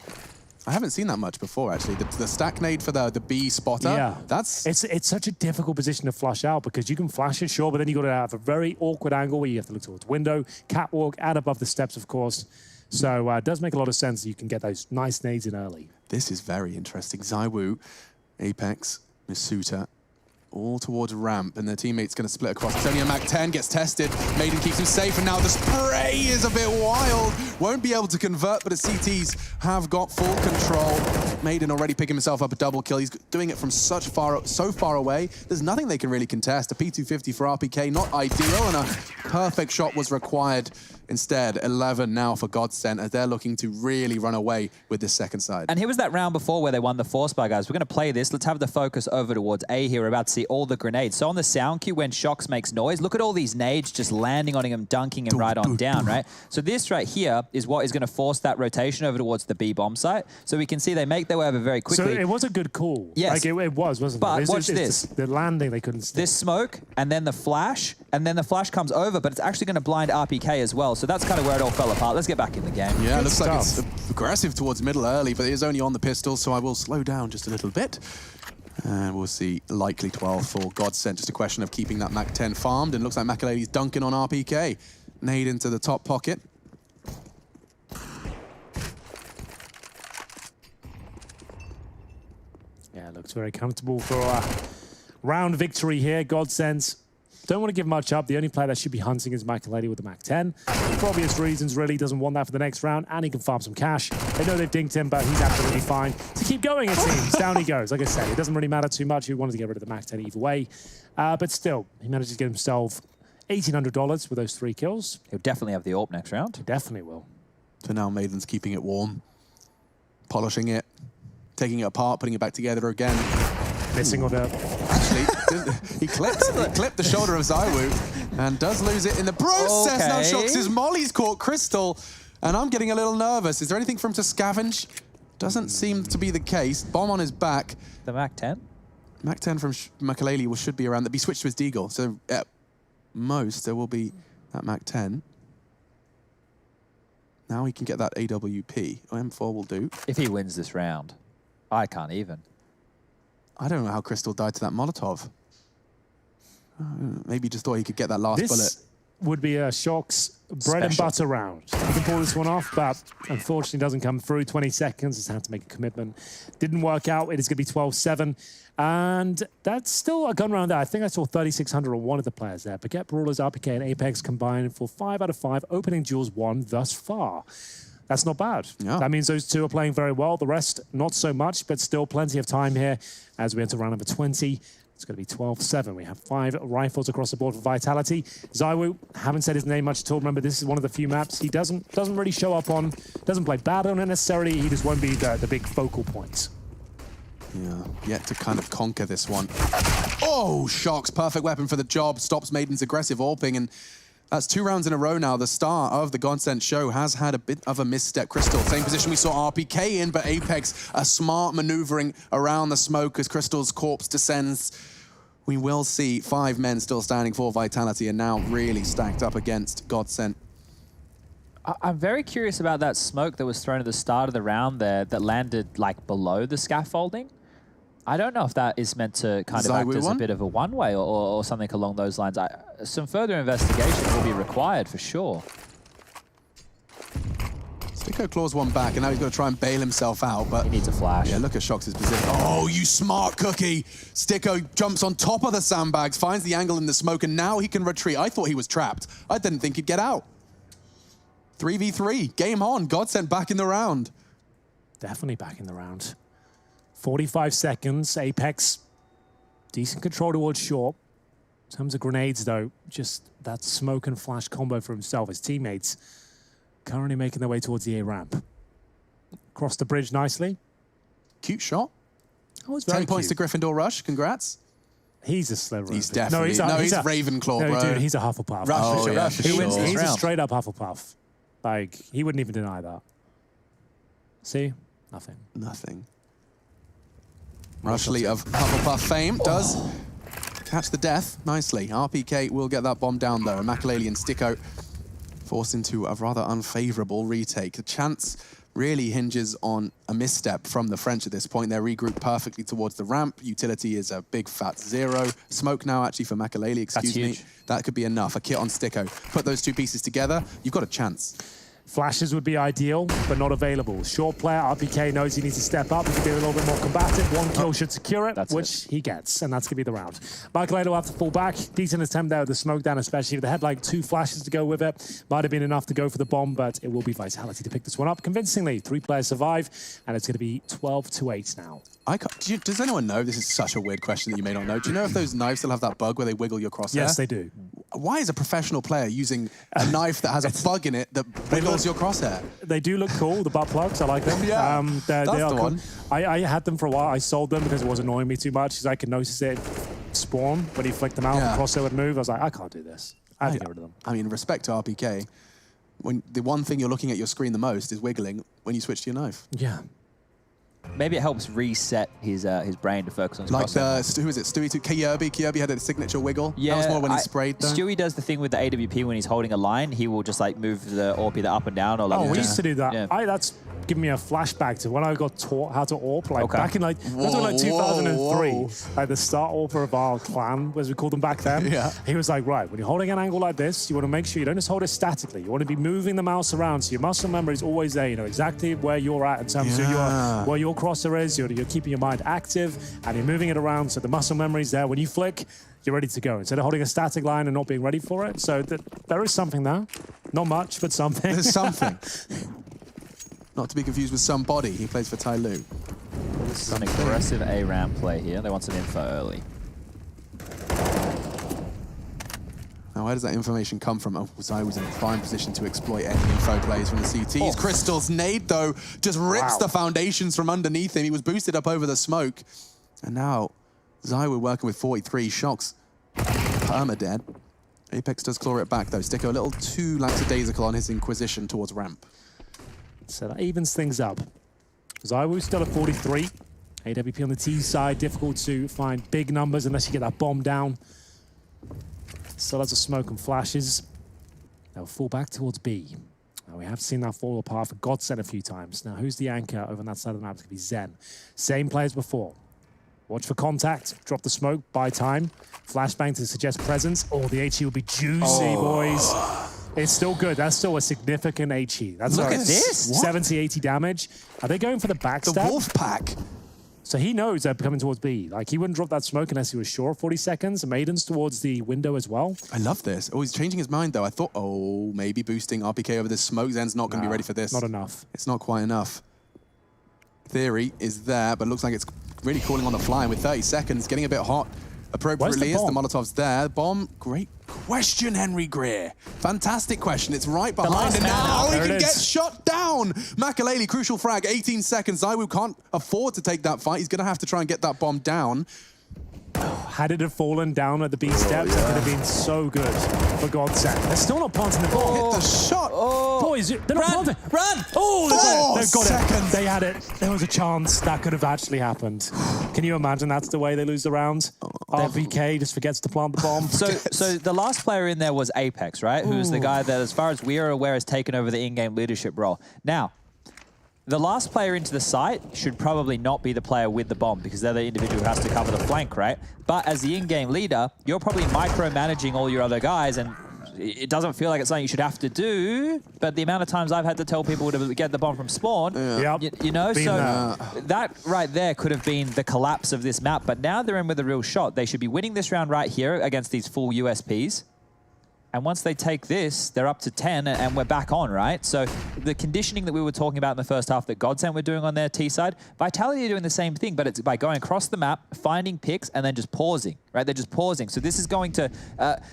I haven't seen that much before, actually. The stack nade for the B spotter, that's... It's such a difficult position to flush out because you can flash it, sure, but then you've got to have a very awkward angle where you have to look towards window, catwalk, and above the steps, of course. So it does make a lot of sense that you can get those nice nades in early. This is very interesting. ZywOo, Apex, Misuta, all towards ramp, and their teammate's going to split across. It's only a MAC-10, gets tested. Maiden keeps him safe, and now the spray is a bit wild. Won't be able to convert, but the CTs have got full control. Maiden already picking himself up a double kill. He's doing it from so far away. There's nothing they can really contest. A P250 for RPK, not ideal, and a perfect shot was required. Instead, 11 now for GODSENT as they're looking to really run away with this second side. And here was that round before where they won the force by, guys. We're going to play this. Let's have the focus over towards A here. We're about to see all the grenades. So on the sound cue, when Shox makes noise, look at all these nades just landing on him, dunking him right on down, right? So this right here is what is going to force that rotation over towards the B bomb site. So we can see they make their way over very quickly. So it was a good call. Yes. Like it was, wasn't it? But watch this. The landing, they couldn't stick. This smoke, and then the flash, and then the flash comes over, but it's actually going to blind RPK as well. So that's kind of where it all fell apart. Let's get back in the game. Yeah, it looks like it's aggressive towards middle early, but it is only on the pistol, so I will slow down just a little bit. And we'll see likely 12 for GODSENT. Just a question of keeping that MAC-10 farmed, and looks like Makaleli's dunking on RPK. Nade into the top pocket. Yeah, looks very comfortable for a round victory here. GODSENT don't want to give much up. The only player that should be hunting is Makaleli with the MAC-10. For obvious reasons, really doesn't want that for the next round, and he can farm some cash. They know they've dinked him, but he's absolutely fine to keep going, it seems. Down he goes. Like I said, it doesn't really matter too much. He wanted to get rid of the MAC-10 either way. But still, he managed to get himself $1,800 with those 3 kills. He'll definitely have the AWP next round. He definitely will. So now Maiden's keeping it warm, polishing it, taking it apart, putting it back together again. Missing on it. Actually, he clipped the shoulder of ZywOo and does lose it in the process. Okay. Now Shox' Molly's caught Crystal, and I'm getting a little nervous. Is there anything for him to scavenge? Doesn't seem to be the case. Bomb on his back. The MAC-10? MAC-10 from Makaleli should be around. That'd be switched to his Deagle. So at most, there will be that MAC-10. Now he can get that AWP. M4 will do. If he wins this round, I can't even. I don't know how Crystal died to that Molotov. Maybe just thought he could get that last bullet. This would be a Shox bread and butter round. He can pull this one off, but unfortunately doesn't come through. 20 seconds, just had to make a commitment. Didn't work out. It is going to be 12-7. And that's still a gun round there. I think I saw 3,600 on one of the players there. But get Brawlers, RPK, and Apex combined for 5 out of 5 opening duels won thus far. That's not bad. Yeah. That means those two are playing very well. The rest, not so much, but still plenty of time here as we enter round number 20. It's going to be 12-7. We have 5 rifles across the board for Vitality. ZywOo, haven't said his name much at all. Remember, this is one of the few maps he doesn't really show up on, doesn't play bad on it necessarily. He just won't be the big focal point. Yeah, yet to kind of conquer this one. Oh, Shox, perfect weapon for the job. Stops Maiden's aggressive AWPing, and that's 2 rounds in a row now. The star of the GODSENT show has had a bit of a misstep. Crystal, same position we saw RPK in, but Apex, a smart maneuvering around the smoke as Crystal's corpse descends. We will see 5 men still standing for Vitality and now really stacked up against GODSENT. I'm very curious about that smoke that was thrown at the start of the round there that landed like below the scaffolding. I don't know if that is meant to kind of act as a bit of a one-way or something along those lines. Some further investigation will be required for sure. Sticko claws one back, and now he's got to try and bail himself out, but... He needs a flash. Yeah, look at Shox' position. Oh, you smart cookie! Sticko jumps on top of the sandbags, finds the angle in the smoke, and now he can retreat. I thought he was trapped. I didn't think he'd get out. 3v3, game on. GODSENT back in the round. Definitely back in the round. 45 seconds, Apex. Decent control towards short. In terms of grenades, though, just that smoke and flash combo for himself. His teammates currently making their way towards the A ramp. Crossed the bridge nicely. Cute shot. Oh, it's 10 points to Gryffindor Rush. Congrats. He's a Slytherin. He's definitely... he's Ravenclaw, no, bro. Dude, he's a Hufflepuff. Rush. Who wins this He's round? a straight-up Hufflepuff. Like, he wouldn't even deny that. See? Nothing. Nothing. Rushley of Hufflepuff fame does catch the death nicely. RPK will get that bomb down, though. Makaleli and Sticko forced into a rather unfavorable retake. The chance really hinges on a misstep from the French at this point. They're regrouped perfectly towards the ramp. Utility is a big fat 0. Smoke now, actually, for Makaleli, excuse me. That could be enough. A kit on Sticko. Put those two pieces together, you've got a chance. Flashes would be ideal, but not available. Short player, RPK knows he needs to step up. He can be a little bit more combative. One kill should secure it, which he gets, and that's going to be the round. Michael will have to fall back. Decent attempt there with the smoke down, especially. They had like 2 flashes to go with it. Might have been enough to go for the bomb, but it will be Vitality to pick this one up convincingly. 3 players survive, and it's going to be 12-8 now. Does anyone know? This is such a weird question that you may not know. Do you know if those knives still have that bug where they wiggle your crosshair? Yes, they do. Why is a professional player using a knife that has a bug in it that wiggles your crosshair? They do look cool, the butt plugs. I like them. Yeah, they are the cool. one. I had them for a while. I sold them because it was annoying me too much because I could notice it spawn when you flick them out and the crosshair would move. I was like, I can't do this. I have to get rid of them. I mean, respect to RPK. When the one thing you're looking at your screen the most is wiggling when you switch to your knife. Yeah. Maybe it helps reset his brain to focus on his like crosshair. who is it? Stewie to Kirby. Kirby had a signature wiggle. Yeah, that was more when he sprayed. Though. Stewie does the thing with the AWP when he's holding a line. He will just like move the AWP either up and down or like. Oh, we used to do that. Yeah. That's giving me a flashback to when I got taught how to AWP, like back in like, whoa, like 2003, whoa. like the start AWPer of our clan, as we called them back then. Yeah. He was like, right, when you're holding an angle like this, you want to make sure you don't just hold it statically. You want to be moving the mouse around, so your muscle memory is always there. You know exactly where you're at in terms of where your crosshair is. You're keeping your mind active, and you're moving it around, so the muscle memory is there. When you flick, you're ready to go. Instead of holding a static line and not being ready for it. So there is something there. Not much, but something. There's something. Not to be confused with somebody. He plays for Tai Lu. This is an aggressive A-ramp play here. They want some info early. Now, where does that information come from? Oh, Zai was in a prime position to exploit any info plays from the CTs. Crystal's nade, though, just rips the foundations from underneath him. He was boosted up over the smoke. And now, Zai we're working with 43. Shox perma-dead. Apex does claw it back, though. Sticko a little too lackadaisical on his Inquisition towards ramp. So that evens things up. Zywoo still at 43. AWP on the T side, difficult to find big numbers unless you get that bomb down. Still has a smoke and flashes. They'll fall back towards B. Now we have seen that fall apart for GODSENT a few times. Now who's the anchor over on that side of the map? It's going to be Zen. Same play as before. Watch for contact, drop the smoke, buy time. Flashbang to suggest presence. Oh, the HE will be juicy, boys. It's still good. That's still a significant HE. That's Look at this. 70, 80 damage. Are they going for the backstab? The wolf pack. So he knows they're coming towards B. Like, he wouldn't drop that smoke unless he was sure. 40 seconds. Maiden's towards the window as well. I love this. Oh, he's changing his mind, though. I thought, oh, maybe boosting RPK over this smoke. Zen's not going to be ready for this. Not enough. It's not quite enough. Theory is there, but looks like it's really calling on the fly with 30 seconds. Getting a bit hot. Appropriately is the Molotov's there. Bomb, great question, Henry Greer. Fantastic question. It's right behind it now. He can get shot down. Makaleli, crucial frag, 18 seconds. Zywoo can't afford to take that fight. He's going to have to try and get that bomb down. Had it have fallen down at the B steps, that could have been so good for GODSENT. They're still not planting the ball. Hit the shot. Boys, they're not planting. Run! Oh, they've got seconds. it. They had it. There was a chance that could have actually happened. Can you imagine that's the way they lose the round? RPK just forgets to plant the bomb. So the last player in there was Apex, right? Who's the guy that, as far as we are aware, has taken over the in-game leadership role. Now, the last player into the site should probably not be the player with the bomb because they're the individual who has to cover the flank, right? But as the in-game leader, you're probably micromanaging all your other guys and it doesn't feel like it's something you should have to do, but the amount of times I've had to tell people to get the bomb from spawn, you know, so that right there could have been the collapse of this map, but now they're in with a real shot. They should be winning this round right here against these full USPs. And once they take this, they're up to 10 and we're back on, right? So the conditioning that we were talking about in the first half that GODSENT were doing on their T side, Vitality are doing the same thing, but it's by going across the map, finding picks, and then just pausing, right? They're just pausing. So this is going to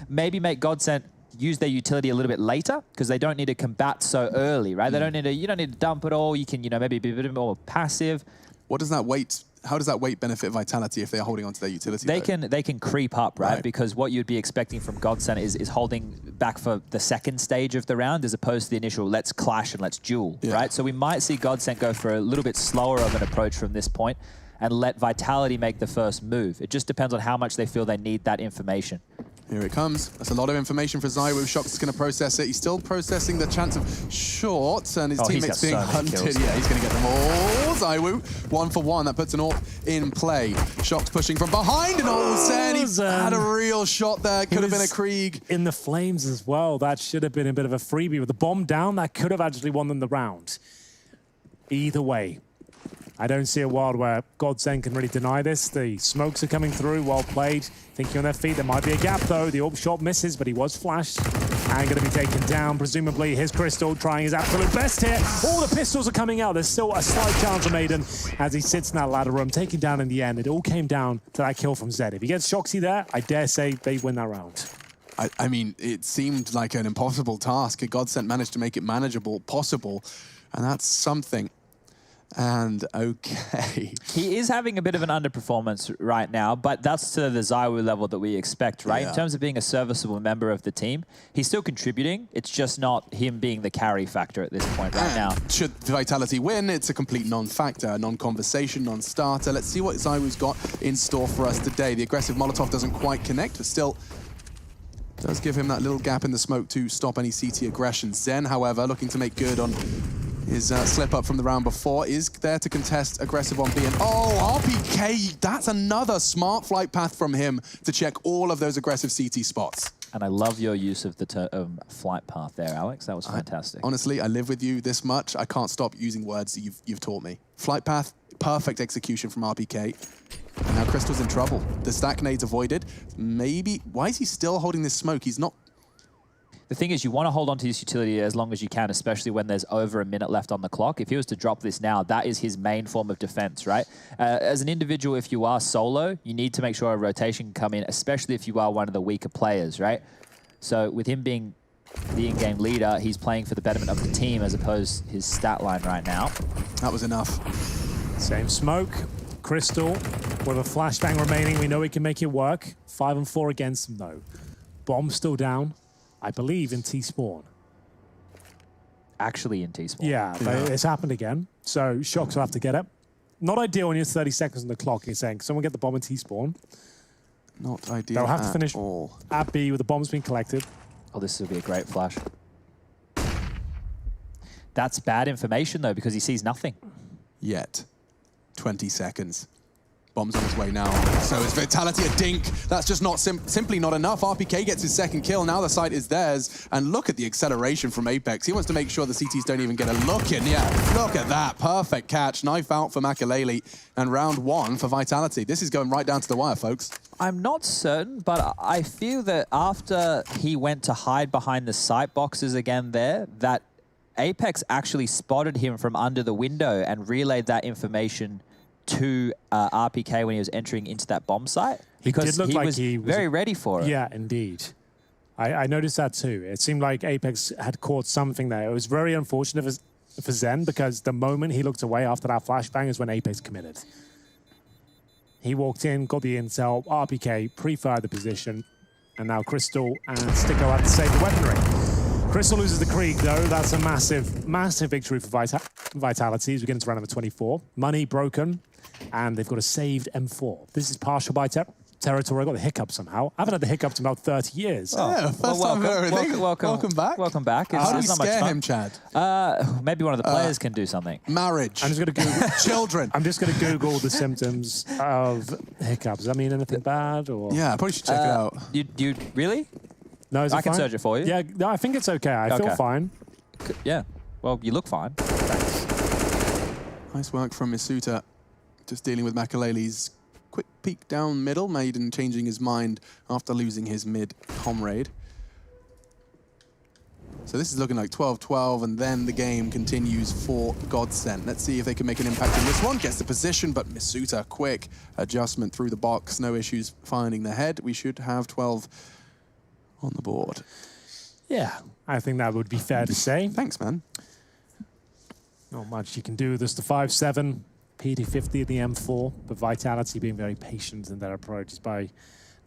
maybe make GODSENT use their utility a little bit later because they don't need to combat so early, right? They don't need to, you don't need to dump it all. You can, you know, maybe be a bit more passive. What does that weight? How does that weight benefit Vitality if they're holding onto their utility? They can creep up, right? Because what you'd be expecting from GODSENT is holding back for the second stage of the round as opposed to the initial let's clash and let's duel, right? So we might see GODSENT go for a little bit slower of an approach from this point and let Vitality make the first move. It just depends on how much they feel they need that information. Here it comes. That's a lot of information for ZywOo. Shox is going to process it. He's still processing the chance of shorts, and his teammates being hunted. Yeah, he's going to get them all. ZywOo, 1 for 1. That puts an AWP in play. Shox pushing from behind, and Olsen, he's had a real shot there. Could have been a Krieg. In the flames as well. That should have been a bit of a freebie. With the bomb down, that could have actually won them the round. Either way, I don't see a world where GODSENT can really deny this. The smokes are coming through, well played. Thinking on their feet, there might be a gap though. The AWP shot misses, but he was flashed. And going to be taken down, presumably. Here's Crystal trying his absolute best here. All the pistols are coming out. There's still a slight chance for Maiden as he sits in that ladder room, taken down in the end. It all came down to that kill from Zed. If he gets Shoxy there, I dare say they win that round. I mean, it seemed like an impossible task. GODSENT managed to make it manageable, possible, and that's something. And okay. He is having a bit of an underperformance right now, but that's to the ZywOo level that we expect, right? In terms of being a serviceable member of the team, he's still contributing. It's just not him being the carry factor at this point right now. Should Vitality win, it's a complete non-factor, non-conversation, non-starter. Let's see what ZywOo's got in store for us today. The aggressive Molotov doesn't quite connect, but still does give him that little gap in the smoke to stop any CT aggression. Zen, however, looking to make good on his slip up from the round before, is there to contest aggressive on B. And oh, RPK, that's another smart flight path from him to check all of those aggressive CT spots. And I love your use of the flight path there, Alex. That was fantastic. Honestly, I live with you this much. I can't stop using words that you've taught me. Flight path, perfect execution from RPK. And now Crystal's in trouble. The stack nade's avoided. Maybe, why is he still holding this smoke? He's not... The thing is, you want to hold on to this utility as long as you can, especially when there's over a minute left on the clock. If he was to drop this now, that is his main form of defense, right? As an individual, if you are solo, you need to make sure a rotation can come in, especially if you are one of the weaker players, right? So with him being the in-game leader, he's playing for the betterment of the team as opposed to his stat line right now. That was enough. Same smoke. Crystal with a flashbang remaining. We know he can make it work. 5 and 4 against him, though. Bomb still down. I believe in T-spawn. Actually in T-spawn. Yeah, but it's happened again. So Shox will have to get it. Not ideal when you're 30 seconds on the clock. You're saying, someone get the bomb in T-spawn. Not ideal. They'll have to finish all at B with the bombs being collected. Oh, this will be a great flash. That's bad information, though, because he sees nothing. Yet. 20 seconds. Bomb's on his way now. So is Vitality a dink? That's just not simply not enough. RPK gets his second kill. Now the site is theirs. And look at the acceleration from Apex. He wants to make sure the CTs don't even get a look in. Yeah, look at that. Perfect catch. Knife out for Makalele. And round 1 for Vitality. This is going right down to the wire, folks. I'm not certain, but I feel that after he went to hide behind the sight boxes again there, that Apex actually spotted him from under the window and relayed that information to RPK when he was entering into that bomb site, because he was very ready for it. Yeah, indeed. I noticed that too. It seemed like Apex had caught something there. It was very unfortunate for Zen, because the moment he looked away after that flashbang is when Apex committed. He walked in, got the intel, RPK pre-fired the position, and now Crystal and Sticko have to save the weaponry. Crystal loses the Krieg, though. That's a massive, massive victory for Vitality as we get into round number 24. Money broken, and they've got a saved M4. This is partial by territory. I got the hiccup somehow. I haven't had the hiccups in about 30 years. Oh, yeah, first time for everything. Welcome back. Welcome back. How do we scare him, Chad? Maybe one of the players can do something. Marriage. I'm just going to Google children. I'm just going to Google the symptoms of hiccups. Does that mean anything bad? Or yeah, I probably should check it out. You really? No, is it I can fine? surge it for you. Yeah, no, I think it's okay. I feel fine. Yeah. Well, you look fine. Nice work from Misuta. Just dealing with Makalele's quick peek down middle. Maiden changing his mind after losing his mid comrade. So this is looking like 12-12, and then the game continues for GODSENT. Let's see if they can make an impact in this one. Gets the position, but Misuta, quick adjustment through the box. No issues finding the head. We should have 12 on the board. Yeah, I think that would be fair to say. Thanks, man. Not much you can do. There's the 5-7, PT50 at the M4, but Vitality being very patient in their approach. By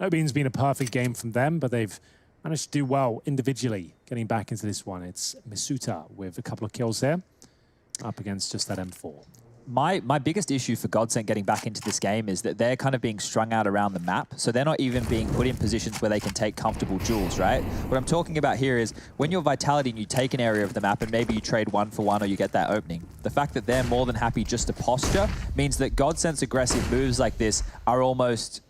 no means been a perfect game from them, but they've managed to do well individually getting back into this one. It's Misuta with a couple of kills there, up against just that M4. My biggest issue for GODSENT getting back into this game is that they're kind of being strung out around the map, so they're not even being put in positions where they can take comfortable duels, right? What I'm talking about here is when you're Vitality and you take an area of the map and maybe you trade 1-for-1 or you get that opening, the fact that they're more than happy just to posture means that GODSENT's aggressive moves like this are almost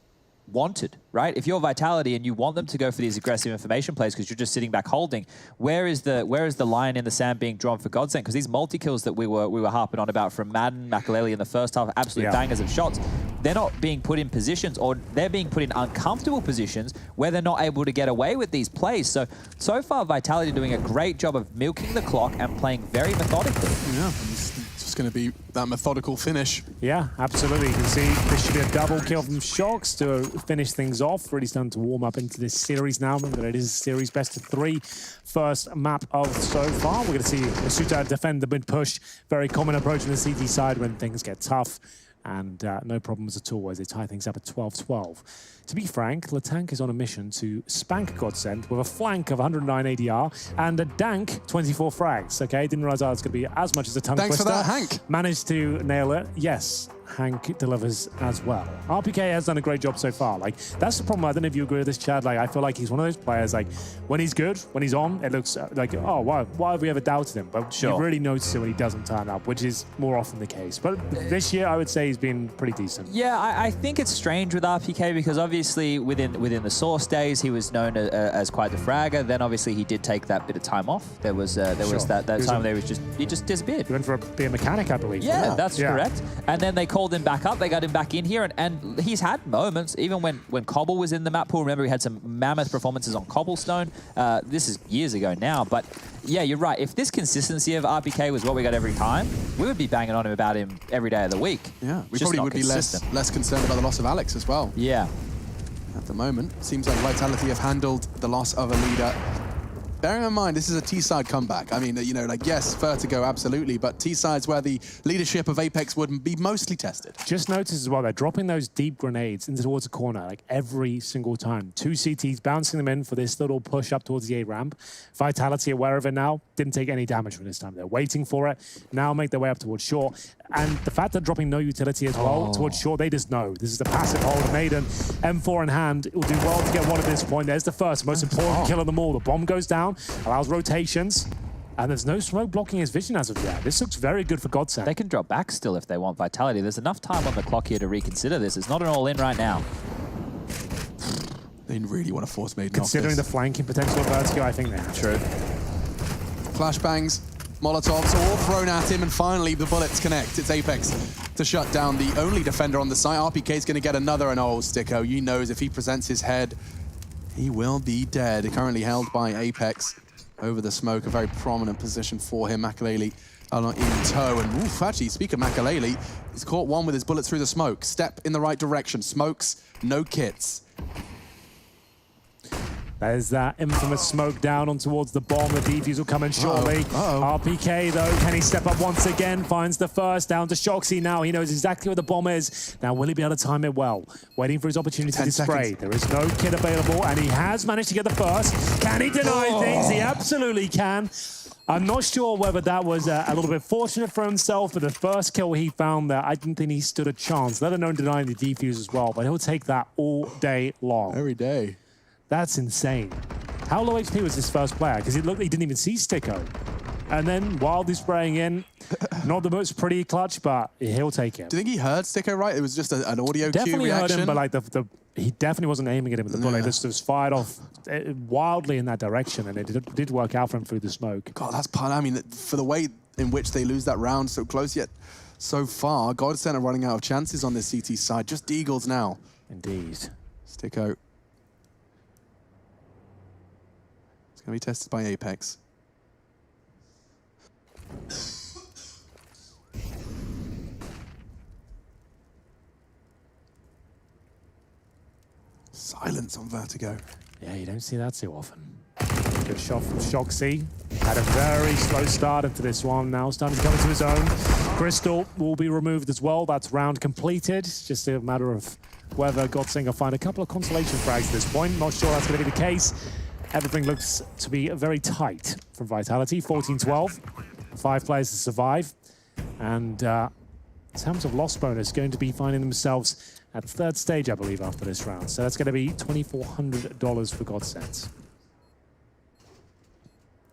wanted, right? If you're Vitality and you want them to go for these aggressive information plays because you're just sitting back holding, where is the line in the sand being drawn for GODSENT? Because these multi-kills that we were harping on about from Madden, Makalele in the first half, absolute bangers of shots, they're not being put in positions, or they're being put in uncomfortable positions where they're not able to get away with these plays. So far, Vitality doing a great job of milking the clock and playing very methodically. Yeah, it's going to be that methodical finish. Yeah, absolutely. You can see this should be a double kill from Shox to finish things off. Really starting to warm up into this series now. Remember, it is a series best of 3. First map of so far. We're going to see Misuta defend the mid push. Very common approach on the CT side when things get tough. And no problems at all as they tie things up at 12-12. To be frank, Latank is on a mission to spank GODSENT with a flank of 109 ADR and a dank 24 frags. Okay, didn't realize it's going to be as much as a tongue Thanks twister. for that, Hank. Managed to nail it. Yes, Hank delivers as well. RPK has done a great job so far. Like, that's the problem. I don't know if you agree with this, Chad. Like, I feel like he's one of those players, like, when he's good, when he's on, it looks like, oh, why have we ever doubted him? But you really notice it when he doesn't turn up, which is more often the case. But this year, I would say he's been pretty decent. Yeah, I think it's strange with RPK because obviously within the Source days, he was known as quite the fragger. Then obviously he did take that bit of time off. There was that time there he just disappeared. He went for a mechanic, I believe. Yeah, that's correct. And then they called him back up. They got him back in here, and he's had moments, even when Cobble was in the map pool. Remember, he had some mammoth performances on Cobblestone. This is years ago now, but yeah, you're right. If this consistency of RPK was what we got every time, we would be banging on him about him every day of the week. Yeah, we probably would be less concerned about the loss of Alex as well. Yeah. At the moment, seems like Vitality have handled the loss of a leader. Bearing in mind, this is a T-side comeback. I mean, you know, like, yes, Vertigo, absolutely, but T-side's where the leadership of Apex would be mostly tested. Just notice as well, they're dropping those deep grenades into towards the corner, like, every single time. 2 CTs, bouncing them in for this little push up towards the A ramp. Vitality aware of it now, didn't take any damage from this time. They're waiting for it, now make their way up towards short. And the fact they're dropping no utility as well towards short, they just know. This is the passive hold. Maiden, M4 in hand, it will do well to get one at this point. There's the first, most important kill of them all. The bomb goes down, allows rotations, and there's no smoke blocking his vision as of yet. This looks very good for GODSENT. They can drop back still if they want Vitality. There's enough time on the clock here to reconsider this. It's not an all-in right now. They really want to force Maiden Considering off this. the flanking potential of Vertigo, I think they have. True. Flashbangs, Molotovs all thrown at him, and finally the bullets connect. It's Apex to shut down the only defender on the site. RPK's going to get another, and Sticko, you knows if he presents his head, he will be dead. Currently held by Apex over the smoke, a very prominent position for him. Makalele in tow, and oof, actually, speaking of Makalele, he's caught one with his bullet through the smoke. Step in the right direction. Smokes, no kits. There's that infamous smoke down on towards the bomb. The defuse will come in shortly. RPK, though, can he step up once again? Finds the first, down to Shoxy now. He knows exactly where the bomb is. Now, will he be able to time it well? Waiting for his opportunity to spray. There is no kit available, and he has managed to get the first. Can he deny things? He absolutely can. I'm not sure whether that was a little bit fortunate for himself, but the first kill he found there, I didn't think he stood a chance, let alone denying the defuse as well, but he'll take that all day long. Every day. That's insane. How low HP was this first player? Because it looked he didn't even see Sticko. And then wildly spraying in. Not the most pretty clutch, but he'll take it. Do you think he heard Sticko right? It was just an audio cue Definitely heard reaction? him, but like he definitely wasn't aiming at him with the bullet. This was fired off wildly in that direction, and it did work out for him through the smoke. God, that's part. I mean, for the way in which they lose that round so close yet so far, GODSENT are running out of chances on this CT side. Just Deagles now. Indeed. Sticko. It's going to be tested by Apex. Silence on Vertigo. Yeah, you don't see that too often. Good shot from Shoxy. Had a very slow start into this one. Now starting to come into his own. Crystal will be removed as well. That's round completed. It's just a matter of whether GODSENT will find a couple of consolation frags at this point. Not sure that's going to be the case. Everything looks to be very tight from Vitality. 14-12. 5 players to survive. And in terms of loss bonus, going to be finding themselves at the 3rd stage, I believe, after this round. So that's going to be $2,400 for GODSENT.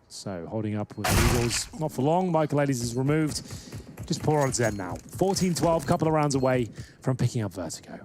So holding up with the Eagles, not for long. Michaelides is removed. Just poor on Zen now. 14-12, couple of rounds away from picking up Vertigo.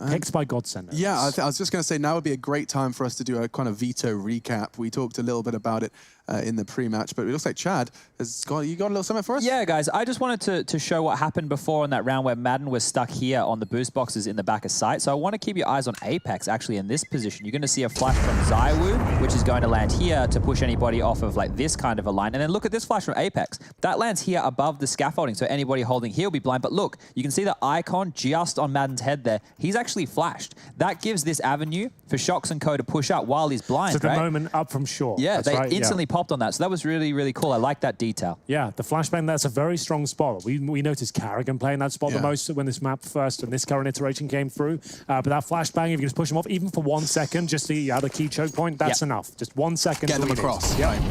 Picked by GODSENT. Yeah, I was just going to say now would be a great time for us to do a kind of veto recap. We talked a little bit about it in the pre-match, but it looks like Chad has got a little something for us? Yeah, guys, I just wanted to show what happened before in that round where Madden was stuck here on the boost boxes in the back of sight. So I want to keep your eyes on Apex actually in this position. You're going to see a flash from ZywOo, which is going to land here to push anybody off of like this kind of a line. And then look at this flash from Apex. That lands here above the scaffolding, so anybody holding here will be blind. But look, you can see the icon just on Madden's head there. He's actually flashed. That gives this avenue for Shox and Co to push up while he's blind, So the moment up from short. Yeah, that's they instantly popped on that. So that was really, really cool. I like that detail. Yeah, the flashbang, that's a very strong spot. We noticed Carrigan playing that spot the most when this map first and this current iteration came through. But that flashbang, if you can just push him off, even for 1 second, just the other key choke point, that's enough. Just 1 second. Get them across. Right.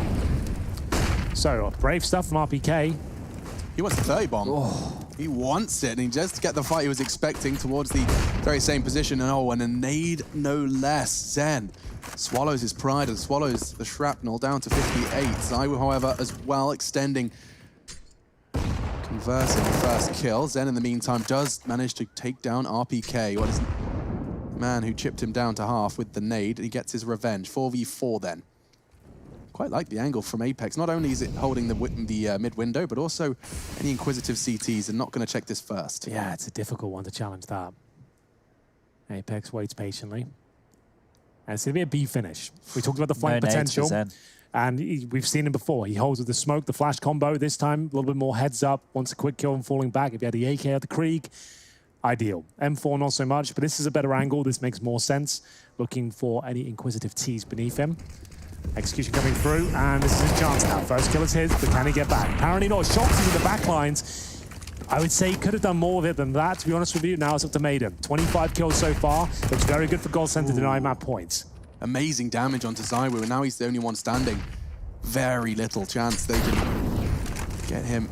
So, brave stuff from RPK. He wants the 30 bomb. Oh. He wants it, and he just get the fight he was expecting towards the very same position. And a nade no less. Zen swallows his pride and swallows the shrapnel down to 58. ZywOo, however, as well, extending, conversing the first kill. Zen, in the meantime, does manage to take down RPK. What is the man who chipped him down to half with the nade? He gets his revenge. 4v4 then. Quite like the angle from Apex. Not only is it holding the mid window, but also any inquisitive CTs are not going to check this first. Yeah, it's a difficult one to challenge that. Apex waits patiently. And it's going to be a B finish. We talked about the flank potential. And we've seen him before. He holds with the smoke, the flash combo. This time, a little bit more heads up. Wants a quick kill and falling back. If you had the AK or the Krieg, ideal. M4, not so much, but this is a better angle. This makes more sense. Looking for any inquisitive T's beneath him. Execution coming through, and this is his chance now. First kill is his, but can he get back? Apparently not. Shox into the back lines. I would say he could have done more of it than that, to be honest with you. Now it's up to Maiden. 25 kills so far. Looks very good for GODSENT to deny map points. Amazing damage onto ZywOo, and now he's the only one standing. Very little chance they can get him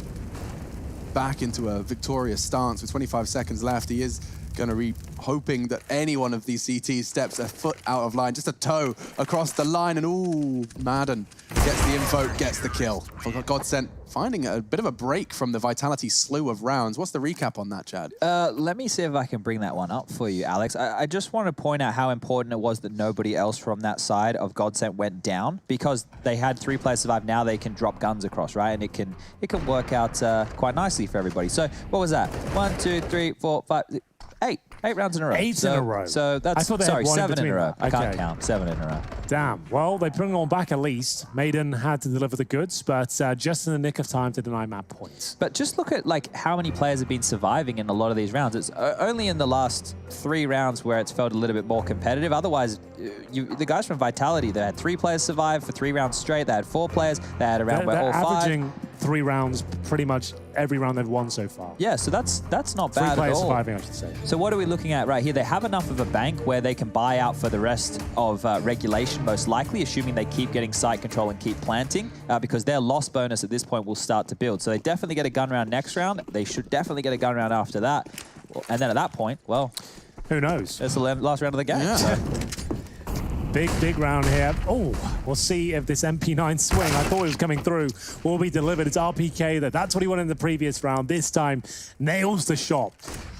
back into a victorious stance with 25 seconds left. He is going to be hoping that any one of these CTs steps a foot out of line, just a toe across the line, and ooh, Madden gets the info, gets the kill. GODSENT finding a bit of a break from the Vitality slew of rounds. What's the recap on that, Chad? Let me see if I can bring that one up for you, Alex. I just want to point out how important it was that nobody else from that side of GODSENT went down, because they had 3 players survive. Now they can drop guns across, right? And it can work out quite nicely for everybody. So what was that? 1, 2, 3, 4, 5, 8 rounds in a row. 8 in a row. So that's, sorry, 7 in a row. I can't count. 7 in a row. Damn. Well, they bring it on back at least. Maiden had to deliver the goods, but just in the nick of time to deny map points. But just look at like how many players have been surviving in a lot of these rounds. It's only in the last 3 rounds where it's felt a little bit more competitive. Otherwise, the guys from Vitality, they had 3 players survive for 3 rounds straight. They had 4 players. They had a round where all 5. Averaging 3 rounds pretty much every round they've won so far. Yeah, so that's not bad at all. 3 players surviving, I should say. So what are we looking at right here? They have enough of a bank where they can buy out for the rest of regulation, most likely, assuming they keep getting site control and keep planting, because their loss bonus at this point will start to build. So they definitely get a gun round next round. They should definitely get a gun round after that. And then at that point, well, who knows? It's the last round of the game. Yeah. So. Big round here. Oh, we'll see if this MP9 swing, I thought it was coming through, will be delivered. It's RPK. That's what he wanted in the previous round. This time, nails the shot.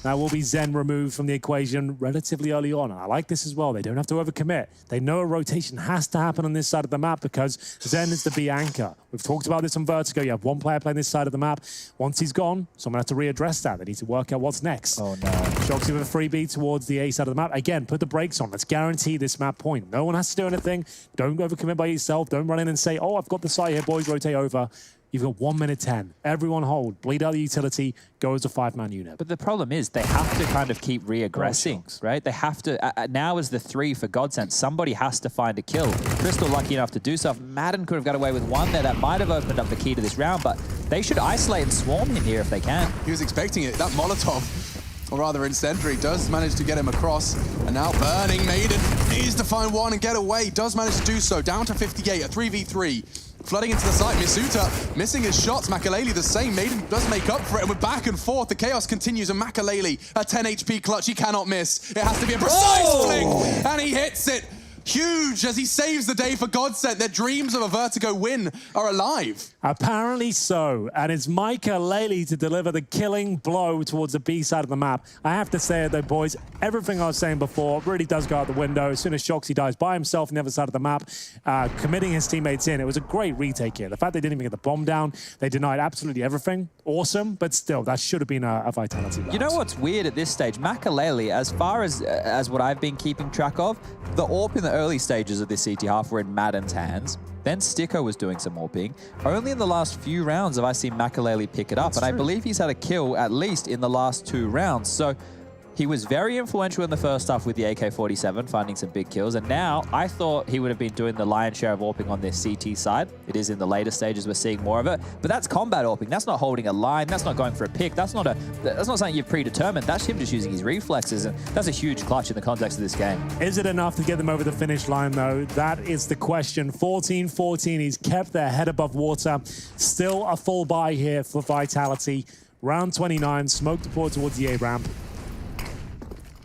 That will be Zen removed from the equation relatively early on. I like this as well. They don't have to overcommit. They know a rotation has to happen on this side of the map because Zen is the B anchor. We've talked about this on Vertigo. You have one player playing this side of the map. Once he's gone, someone has to readdress that. They need to work out what's next. Oh, no. Shoxy with a freebie towards the A side of the map. Again, put the brakes on. Let's guarantee this map point. No one has to do anything. Don't overcommit by yourself. Don't run in and say, oh, I've got the site here, boys, rotate over. You've got 1 minute 10. Everyone hold. Bleed out the utility. Go as a 5-man unit. But the problem is they have to kind of keep re-aggressing, right? They have to... now is the 3 for GODSENT. Somebody has to find a kill. Crystal lucky enough to do so. Madden could have got away with one there. That might have opened up the key to this round, but they should isolate and swarm him here if they can. He was expecting it. That Molotov, or rather Incendiary, does manage to get him across. And now Burning Maiden needs to find one and get away. Does manage to do so. Down to 58, a 3v3. Flooding into the site, Misuta missing his shots. Makalele the same. Maiden does make up for it, and we're back and forth. The chaos continues, and Makalele, a 10 HP clutch, he cannot miss. It has to be a precise flick, and he hits it. Huge as he saves the day for GODSENT. Their dreams of a Vertigo win are alive. Apparently so, and it's Makalele to deliver the killing blow towards the B side of the map. I have to say it though, boys, everything I was saying before really does go out the window. As soon as Shoxy dies by himself on the other side of the map, committing his teammates in, it was a great retake here. The fact they didn't even get the bomb down, they denied absolutely everything. Awesome, but still, that should have been a vitality round. You know what's weird at this stage? Makalele, as far as what I've been keeping track of, the AWP in the early stages of this CT half were in Madden's hands. Then Sticko was doing some AWPing. Only in the last few rounds have I seen Makalele pick it up, and I believe he's had a kill at least in the last 2 rounds. So he was very influential in the first half with the AK-47, finding some big kills, and now I thought he would have been doing the lion's share of AWPing on this CT side. It is in the later stages we're seeing more of it, but that's combat AWPing. That's not holding a line. That's not going for a pick. That's not something you've predetermined. That's him just using his reflexes, and that's a huge clutch in the context of this game. Is it enough to get them over the finish line, though? That is the question. 14-14, he's kept their head above water. Still a full buy here for Vitality. Round 29, smoke deployed towards the A ramp.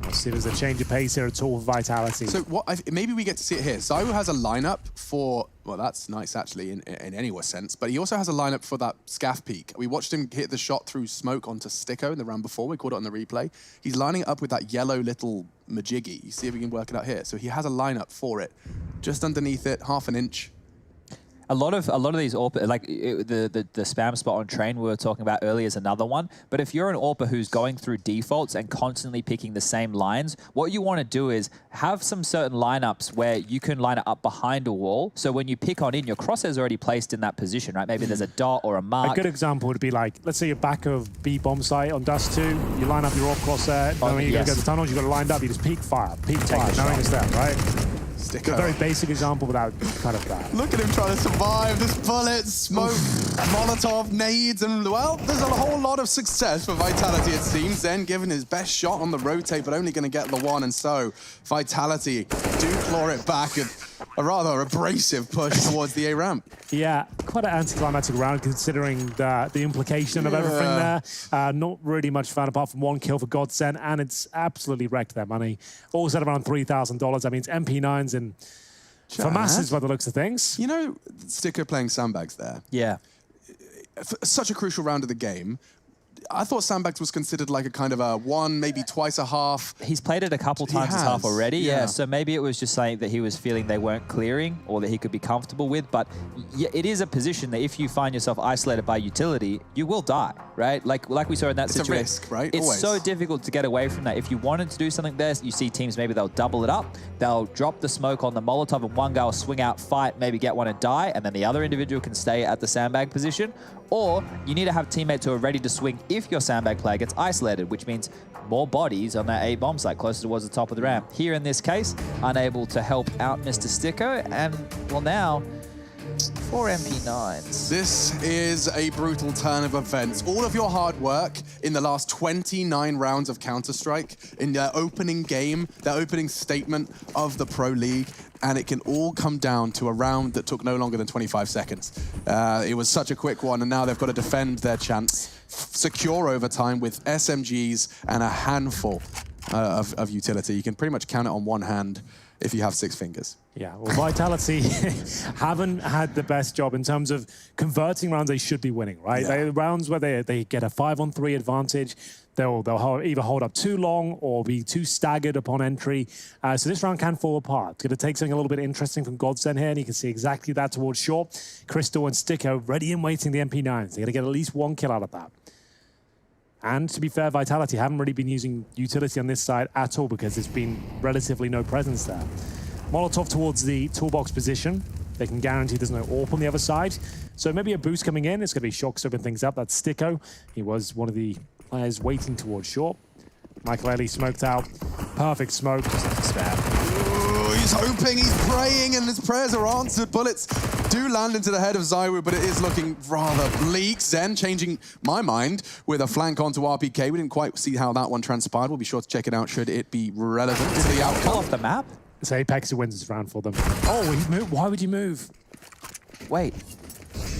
Let's see if there's a change of pace here at all for Vitality. So maybe we get to see it here. Zaiwu has a lineup for, well, that's nice actually in any sense, but he also has a lineup for that scaff peak. We watched him hit the shot through smoke onto Sticko in the round before. We caught it on the replay. He's lining it up with that yellow little Majiggy. You see if we can work it out here. So he has a lineup for it. Just underneath it, half an inch. A lot of these AWPers, like the spam spot on train we were talking about earlier is another one. But if you're an AWPer who's going through defaults and constantly picking the same lines, what you want to do is have some certain lineups where you can line it up behind a wall. So when you pick on in, your crosshair's already placed in that position, right? Maybe there's a dot or a mark. A good example would be like, let's say you're back of B bomb site on Dust 2, you line up your AWP crosshair, knowing you're going to go to the tunnels, you've got it lined up, you just peek fire, knowing it's there, right? Sticko. A very basic example without kind of that. Look at him trying to survive this bullets, smoke, Molotov, nades, and well, there's a whole lot of success for Vitality, it seems. Zen giving his best shot on the rotate, but only going to get the one, and so Vitality do claw it back and a rather abrasive push towards the A ramp. Yeah, quite an anticlimactic round considering the implication of everything there. Not really much fun apart from one kill for GODSENT, and it's absolutely wrecked their money. All set around $3,000. I mean, it's MP9s and for masses by the looks of things. You know, Sticko playing sandbags there. Yeah. Such a crucial round of the game. I thought sandbags was considered like a kind of a one, maybe twice a half. He's played it a couple times this half already, yeah. So maybe it was just something that he was feeling they weren't clearing or that he could be comfortable with. But yeah, it is a position that if you find yourself isolated by utility, you will die, right? Like we saw in that situation. It's a risk, right? It's Always. so difficult to get away from that. If you wanted to do something there, you see teams, maybe they'll double it up. They'll drop the smoke on the Molotov and one guy will swing out, fight, maybe get one and die, and then the other individual can stay at the sandbag position. Or you need to have teammates who are ready to swing if your sandbag player gets isolated, which means more bodies on that A bomb site closer towards the top of the ramp. Here in this case, unable to help out Mr. Sticko, and well now, 4 MP9s. This is a brutal turn of events. All of your hard work in the last 29 rounds of Counter-Strike, in their opening game, their opening statement of the Pro League, and it can all come down to a round that took no longer than 25 seconds. It was such a quick one, and now they've got to defend their chance, secure overtime with SMGs and a handful of utility. You can pretty much count it on one hand. if you have 6 fingers. Yeah, well, Vitality haven't had the best job in terms of converting rounds they should be winning, right? Yeah. Rounds where they get a 5-on-3 advantage, they'll either hold up too long or be too staggered upon entry. So this round can fall apart. It's going to take something a little bit interesting from GODSENT here, and you can see exactly that towards short. Crystal and Sticko ready and waiting the MP9s. They're going to get at least 1 kill out of that. And to be fair, Vitality haven't really been using utility on this side at all because there's been relatively no presence there. Molotov towards the toolbox position. They can guarantee there's no AWP on the other side. So maybe a boost coming in. It's going to be Shock to open things up. That's Sticko. He was one of the players waiting towards short. Michael Ellie smoked out. Perfect smoke. Just like a stab. Ooh, he's hoping, he's praying, and his prayers are answered. Bullets do land into the head of ZywOo, but it is looking rather bleak. Zen changing my mind with a flank onto RPK. We didn't quite see how that one transpired. We'll be sure to check it out should it be relevant to the outcome. Pull off the map? It's Apex who wins this round for them. Oh, he moved. Why would you move? Wait.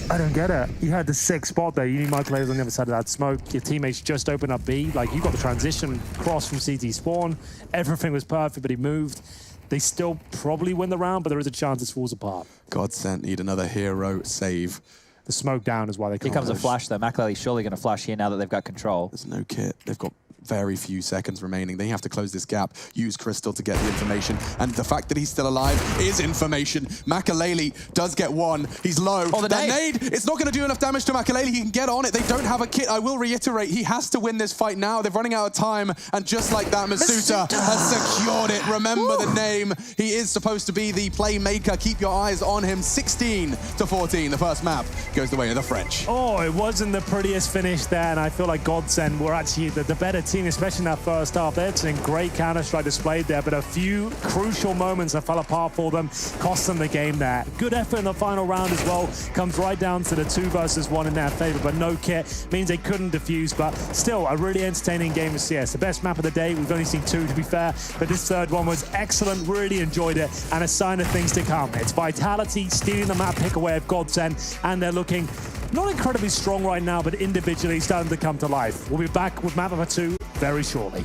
I don't get it. You had the 6th spot there. You need my players on the other side of that smoke. Your teammates just opened up B. Like, you got the transition cross from CT spawn. Everything was perfect, but he moved. They still probably win the round, but there is a chance this falls apart. GODSENT need another hero save. The smoke down is why they can't Here comes a push. flash, though. Makaleli's surely going to flash here now that they've got control. There's no kit. They've got very few seconds remaining. They have to close this gap, use Crystal to get the information. And the fact that he's still alive is information. Makaleli does get one. He's low. Oh, the nade! It's not going to do enough damage to Makaleli. He can get on it. They don't have a kit. I will reiterate, he has to win this fight now. They're running out of time. And just like that, Masuta has secured it. Remember the name. He is supposed to be the playmaker. Keep your eyes on him. 16-14. The first map goes the way of the French. Oh, it wasn't the prettiest finish there, and I feel like GODSENT were actually the better team, especially in that first half. They had some great Counter-Strike displayed there, but a few crucial moments that fell apart for them, cost them the game there. Good effort in the final round as well. Comes right down to the 2 versus 1 in their favor, but no kit. Means they couldn't defuse, but still a really entertaining game of CS. The best map of the day. We've only seen 2, to be fair, but this 3rd one was excellent. Really enjoyed it, and a sign of things to come. It's Vitality stealing the map pick away of GODSENT, and they're looking not incredibly strong right now, but individually starting to come to life. We'll be back with map number 2 very shortly.